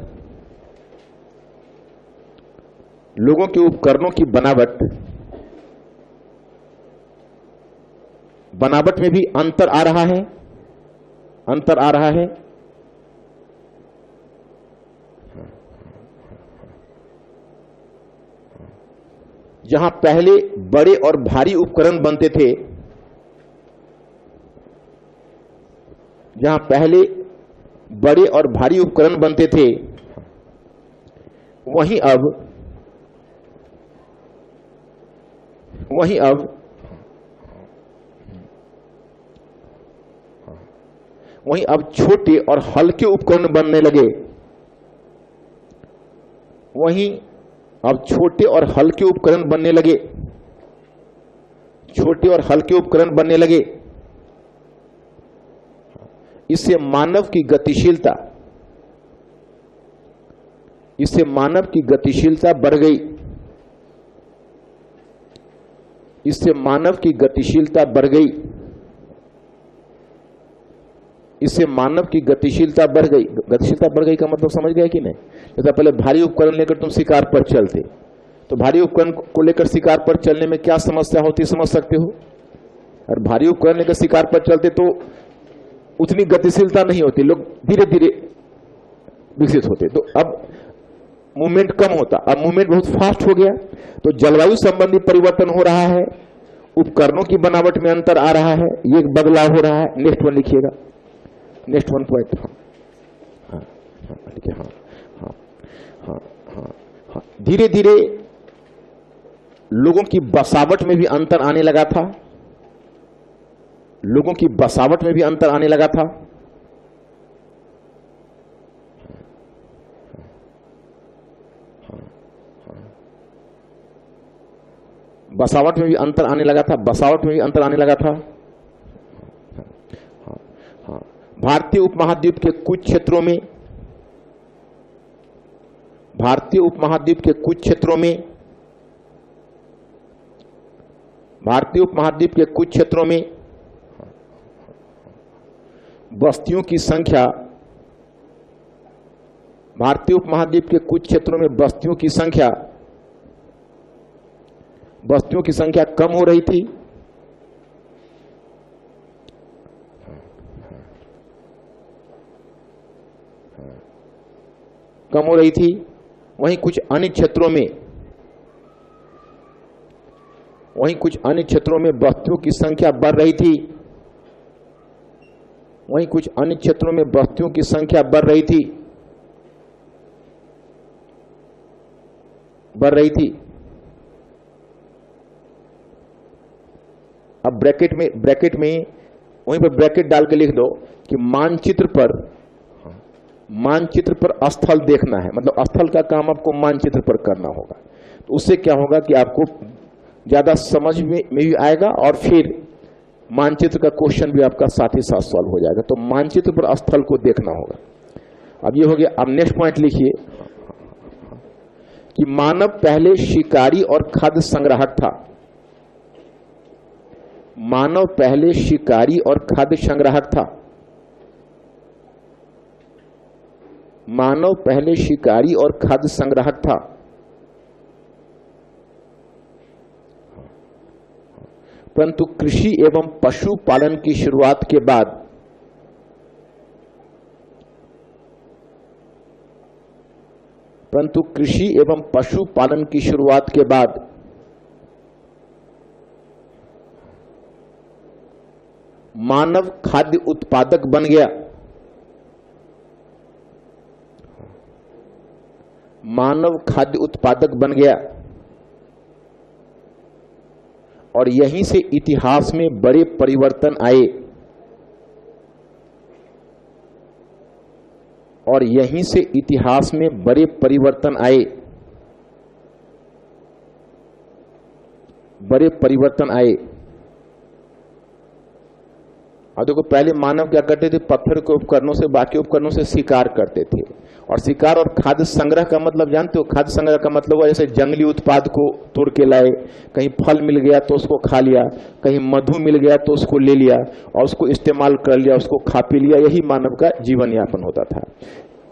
लोगों के उपकरणों की बनावट, बनावट में भी अंतर आ रहा है, अंतर आ रहा है। जहां पहले बड़े और भारी उपकरण बनते थे, जहां पहले बड़े और भारी उपकरण बनते थे, वहीं अब छोटे और हल्के उपकरण बनने लगे। वहीं अब छोटे और हल्के उपकरण बनने लगे, छोटे और हल्के उपकरण बनने लगे। इससे मानव की गतिशीलता, इससे मानव की गतिशीलता बढ़ गई। इससे मानव की गतिशीलता बढ़ गई। इससे मानव की गतिशीलता बढ़ गई। गतिशीलता बढ़ गई का मतलब समझ गया कि नहीं? जैसा पहले भारी उपकरण लेकर तुम शिकार पर चलते, तो भारी उपकरण को लेकर शिकार पर चलने में क्या समस्या होती समझ सकते हो? और भारी उपकरण लेकर शिकार पर चलते तो उतनी गतिशीलता नहीं होती, लोग धीरे धीरे विकसित होते, तो अब मूवमेंट कम होता, अब मूवमेंट बहुत फास्ट हो गया। तो जलवायु संबंधी परिवर्तन हो रहा है, उपकरणों की बनावट में अंतर आ रहा है, ये एक बदलाव हो रहा है। नेक्स्ट वन लिखिएगा, नेक्स्ट वन पॉइंट। लिखिए। हाँ, धीरे धीरे लोगों की बसावट में भी अंतर आने लगा था। लोगों की बसावट में भी अंतर आने लगा था। बसावट में भी अंतर आने लगा था। बसावट में भी अंतर आने लगा था। भारतीय उपमहाद्वीप के कुछ क्षेत्रों में, भारतीय उपमहाद्वीप के कुछ क्षेत्रों में, भारतीय उपमहाद्वीप के कुछ क्षेत्रों में बस्तियों की संख्या, भारतीय उपमहाद्वीप के कुछ क्षेत्रों में बस्तियों की संख्या कम हो रही थी। कम हो रही थी। वहीं कुछ अन्य क्षेत्रों में, बस्तियों की संख्या बढ़ रही थी। वहीं कुछ अन्य क्षेत्रों में बस्तियों की संख्या बढ़ रही थी। अब ब्रैकेट में वहीं पर ब्रैकेट डाल के लिख दो कि मानचित्र पर स्थल देखना है, मतलब स्थल का काम आपको मानचित्र पर करना होगा। तो उससे क्या होगा कि आपको ज्यादा समझ में भी आएगा और फिर मानचित्र का क्वेश्चन भी आपका साथ ही साथ सॉल्व हो जाएगा। तो मानचित्र पर स्थल को देखना होगा। अब ये हो गया। अब नेक्स्ट पॉइंट लिखिए कि मानव पहले शिकारी और खाद्य संग्राहक था। मानव पहले शिकारी और खाद्य संग्राहक था। मानव पहले शिकारी और खाद्य संग्राहक था। परंतु कृषि एवं पशुपालन की शुरुआत के बाद मानव खाद्य उत्पादक बन गया। मानव खाद्य उत्पादक बन गया और यहीं से इतिहास में बड़े परिवर्तन आए। और यहीं से इतिहास में बड़े परिवर्तन आए। बड़े परिवर्तन आए। और देखो, पहले मानव क्या करते थे? पत्थर के उपकरणों से, बाकी उपकरणों से शिकार करते थे। और शिकार और खाद्य संग्रह का मतलब जानते हो? खाद्य संग्रह का मतलब हुआ जैसे जंगली उत्पाद को तोड़ के लाए, कहीं फल मिल गया तो उसको खा लिया, कहीं मधु मिल गया तो उसको ले लिया और उसको इस्तेमाल कर लिया, उसको खा पी लिया। यही मानव का जीवन यापन होता था।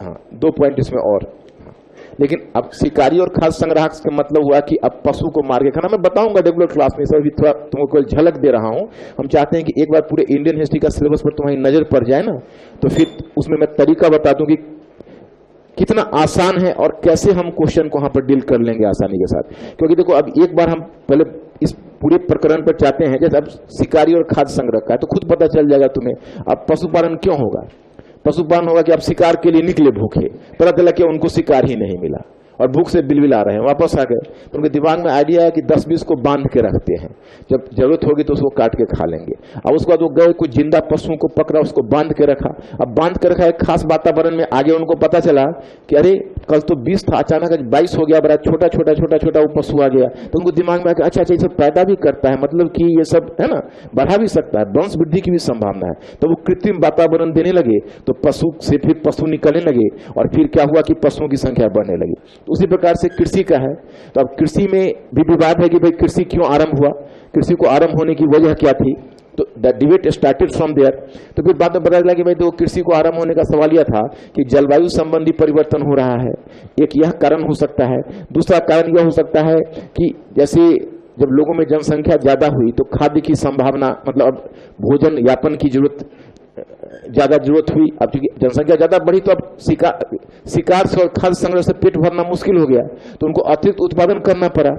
हाँ, 2 पॉइंट इसमें और। लेकिन अब शिकारी और खाद्य संग्राहक का मतलब हुआ कि अब पशु को मार के खाना। मैं बताऊंगा रेगुलर क्लास में, सर थोड़ा तुमको झलक दे रहा हूं। हम चाहते हैं कि एक बार पूरे इंडियन हिस्ट्री का सिलेबस पर तुम्हारी नजर पड़ जाए ना, तो फिर उसमें मैं तरीका बता दूं कि कितना आसान है और कैसे हम क्वेश्चन को वहां पर डील कर लेंगे आसानी के साथ। क्योंकि देखो, अब एक बार हम पहले इस पूरे प्रकरण पर चाहते हैं, जैसे अब शिकारी और खाद्य संग्रह का है तो खुद पता चल जाएगा तुम्हें। अब पशुपालन क्यों होगा? पशुपालन होगा कि आप शिकार के लिए निकले भूखे, पता चला कि उनको शिकार ही नहीं मिला, और भूख से बिलबिला रहे हैं, वापस आ गए तो उनके दिमाग में आइडिया है कि 10-20 को बांध के रखते हैं, जब जरूरत होगी तो उसको काट के खा लेंगे। अब उसके बाद वो गए कुछ जिंदा पशुओं को पकड़ा, उसको बांध के रखा। अब बांध के रखा एक खास वातावरण में, आगे उनको पता चला कि अरे कल तो 20 था, अचानक 22 हो गया, बड़ा छोटा छोटा छोटा छोटा वो पशु आ गया। तो उनको दिमाग में आया अच्छा अच्छा ये सब पैदा भी करता है, मतलब कि ये सब है ना बढ़ा भी सकता है, वंश वृद्धि की भी संभावना है। तो वो कृत्रिम वातावरण देने लगे, तो पशु से फिर पशु निकलने लगे, और फिर क्या हुआ कि पशुओं की संख्या बढ़ने लगी। तो उसी प्रकार से कृषि का है। तो अब कृषि में भी विवाद है कि भाई कृषि क्यों आरंभ हुआ, कृषि को आरंभ होने की वजह क्या थी। तो the debate started from there. तो फिर बाद में पता चला कि भाई तो कृषि को आरंभ होने का सवाल यह था कि जलवायु संबंधी परिवर्तन हो रहा है, एक यह कारण हो सकता है। दूसरा कारण यह हो सकता है कि जैसे जब लोगों में जनसंख्या ज्यादा हुई तो खाद्य की संभावना, मतलब अब भोजन यापन की जरूरत ज्यादा जरूरत हुई। अब क्योंकि जनसंख्या ज्यादा बढ़ी तो अब शिकार से और खाद्य संग्रह से पेट भरना मुश्किल हो गया, तो उनको अतिरिक्त उत्पादन करना पड़ा।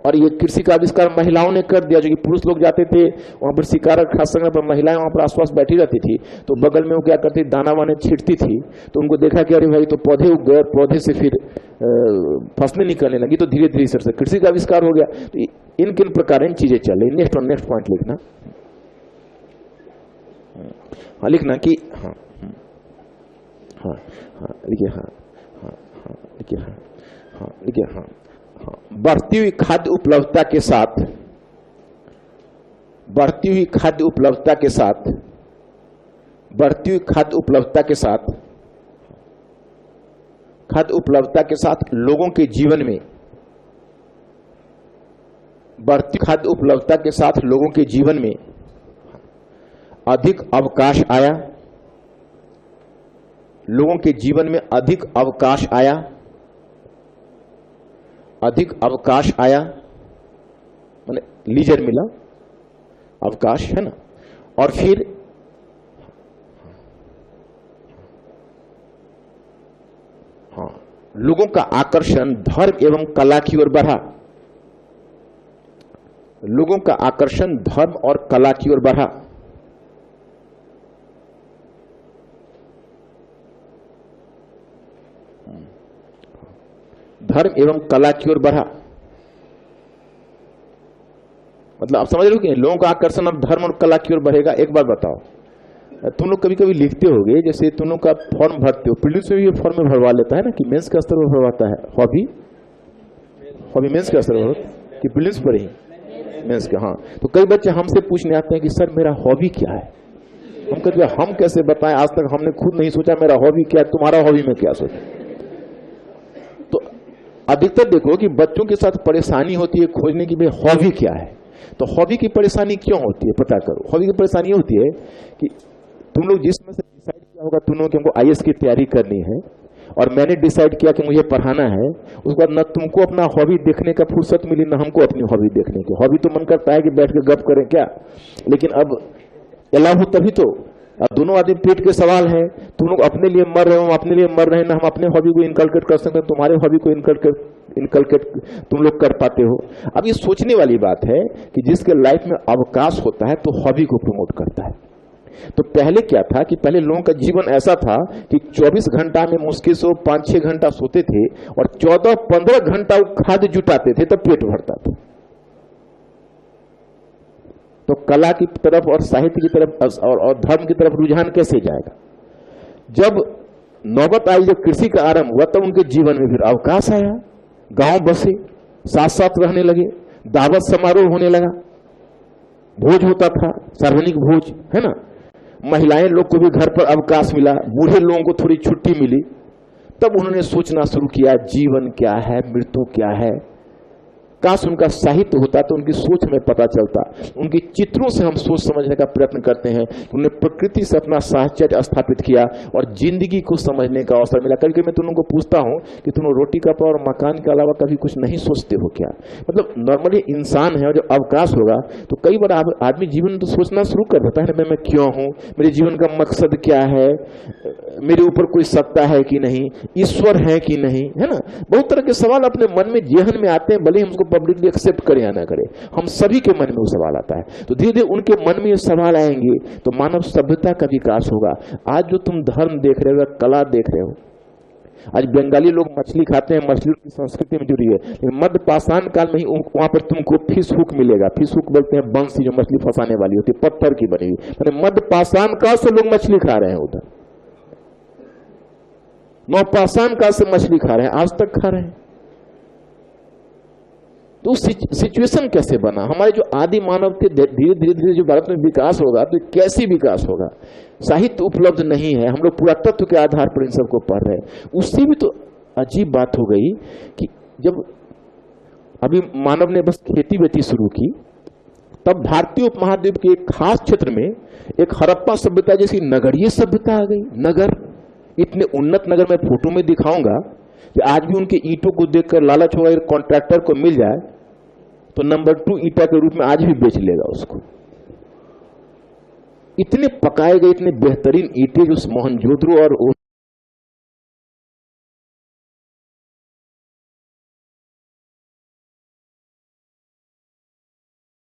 और ये कृषि का आविष्कार महिलाओं ने कर दिया, जो कि पुरुष लोग जाते थे वहां पर शिकार और खाद्य संग्रह पर, महिलाएं वहां पर आसपास बैठी रहती थी, तो बगल में वो क्या करती, दाना वाने छींटती थी। तो उनको देखा कि अरे भाई तो पौधे उग गए, पौधे से फिर फसलें निकलने लगी, तो धीरे धीरे से कृषि का आविष्कार हो गया। तो इन किन प्रकार इन चीजें चल रही। नेक्स्ट पॉइंट लिखना, हाँ लिखना कि हाँ हाँ हाँ लिखिए, हाँ हाँ हाँ लिखिए, हाँ हाँ लिखिए, हाँ हाँ। बढ़ती हुई खाद्य उपलब्धता के साथ, बढ़ती हुई खाद्य उपलब्धता के साथ, बढ़ती हुई खाद्य उपलब्धता के साथ, खाद्य उपलब्धता के साथ लोगों के जीवन में, बढ़ती खाद्य उपलब्धता के साथ लोगों के जीवन में अधिक अवकाश आया, लोगों के जीवन में अधिक अवकाश आया, अधिक अवकाश आया माने लीजर मिला, अवकाश है ना। और फिर हाँ, लोगों का आकर्षण धर्म एवं कला की ओर बढ़ा, लोगों का आकर्षण धर्म और कला की ओर बढ़ा। धर्म एवं कला की ओर बढ़ा, मतलब आप समझ रहे हो कि लोगों का आकर्षण अब धर्म और कला की ओर बढ़ेगा। एक बार बताओ, तुम लोग कभी कभी लिखते होगे, जैसे तुम लोग का फॉर्म भरते हो, प्रीलिम्स में भी फॉर्म में भरवा लेता है ना, कि मेंस के स्तर पर भरवाता है, हॉबी मेंस के स्तर पर कि प्रीलिम्स पर ही मेंस के। हाँ, तो कई बच्चे हमसे पूछने आते हैं कि सर मेरा हॉबी क्या है। हम कहते हैं हम कैसे बताएं, आज तक हमने खुद नहीं सोचा मेरा हॉबी क्या है, तुम्हारा हॉबी में क्या सोचा। तो अधिकतर देखो कि बच्चों के साथ परेशानी होती है खोजने की, भाई हॉबी क्या है। तो हॉबी की परेशानी क्यों होती है पता करो। हॉबी की परेशानी होती है कि तुम लोग जिसमें से डिसाइड किया होगा तुम लोग कि हमको आईएएस की तैयारी करनी है, और मैंने डिसाइड किया कि मुझे पढ़ाना है, उसके बाद न तुमको अपना हॉबी देखने का फुर्सत मिली, न हमको अपनी हॉबी देखने की। हॉबी तो मन करता है कि बैठ के गप करें क्या, लेकिन अब अलाउ हो तभी तो। अब दोनों आदमी पेट के सवाल है, तुम लोग अपने लिए मर रहे हो, हम अपने लिए मर रहे हैं, ना हम अपने हॉबी को इनकलकेट कर सकते हैं, तुम्हारे हॉबी को इनकलकेट तुम लोग कर पाते हो। अब ये सोचने वाली बात है कि जिसके लाइफ में अवकाश होता है तो हॉबी को प्रमोट करता है। तो पहले क्या था कि पहले लोगों का जीवन ऐसा था कि 24 घंटा में मुश्किल से 5-6 घंटा सोते थे और 14-15 घंटा वो खाद्य जुटाते थे, तब पेट भरता था। तो कला की तरफ और साहित्य की तरफ और धर्म की तरफ रुझान कैसे जाएगा। जब नौबत आई, जब कृषि का आरंभ हुआ, तब उनके जीवन में फिर अवकाश आया, गांव बसे, साथ साथ रहने लगे, दावत समारोह होने लगा, भोज होता था, सार्वजनिक भोज है ना, महिलाएं लोग को भी घर पर अवकाश मिला, बूढ़े लोगों को थोड़ी छुट्टी मिली। तब उन्होंने सोचना शुरू किया जीवन क्या है, मृत्यु क्या है। काश उनका साहित्य होता तो उनकी सोच में पता चलता। उनकी चित्रों से हम सोच समझने का प्रयत्न करते हैं। उन्होंने प्रकृति से अपना साहचर्य स्थापित किया और जिंदगी को समझने का अवसर मिला। कभी कभी मैं तुम लोगों को पूछता हूं कि तुम रोटी कपड़ा और मकान के अलावा कभी कुछ नहीं सोचते हो क्या। मतलब नॉर्मली इंसान है और जब अवकाश होगा तो कई बार आदमी जीवन में तो सोचना शुरू कर देता है, मैं क्यों हूं, मेरे जीवन का मकसद क्या है, मेरे ऊपर कोई सत्ता है कि नहीं, ईश्वर है कि नहीं, है ना। बहुत तरह के सवाल अपने मन में जेहन में आते हैं, भले हम उसको पब्लिकली एक्सेप्ट करें या ना करें, हम सभी के मन में वो सवाल आता है। तो धीरे धीरे उनके मन में ये सवाल आएंगे तो मानव सभ्यता का विकास होगा। आज जो तुम धर्म देख रहे हो, कला देख रहे हो, आज बंगाली लोग मछली खाते हैं, मछली की संस्कृति में जुड़ी है, लेकिन मध्य पाषाण काल में ही वहां पर तुमको फिश हुक मिलेगा। फिश हुक बोलते हैं बंसी जो मछली फंसाने वाली होती है, पत्थर की बनी हुई। मैंने मध्य पाषाण काल से लोग मछली खा रहे हैं, उधर नवपाषाण काल से मछली खा रहे हैं, आज तक खा रहे हैं। तो सिचुएशन कैसे बना? हमारे जो आदि मानव थे, धीरे धीरे धीरे जो भारत में विकास होगा, तो कैसे विकास होगा? साहित्य उपलब्ध नहीं है, हम लोग पुरातत्व के आधार पर इन सबको पढ़ रहे हैं। उससे भी तो अजीब बात हो गई कि जब अभी मानव ने बस खेती वेती शुरू की, तब भारतीय उपमहाद्वीप के एक खास क्षेत्र में एक हड़प्पा सभ्यता जैसी नगरीय सभ्यता आ गई। नगर, इतने उन्नत नगर मैं फोटो में दिखाऊंगा कि आज भी उनके ईंटों को देखकर लालच होगा, कॉन्ट्रैक्टर को मिल जाए तो नंबर 2 ईंटा के रूप में आज भी बेच लेगा उसको। इतने पकाए गए, इतने बेहतरीन ईंटें जो मोहनजोदड़ो और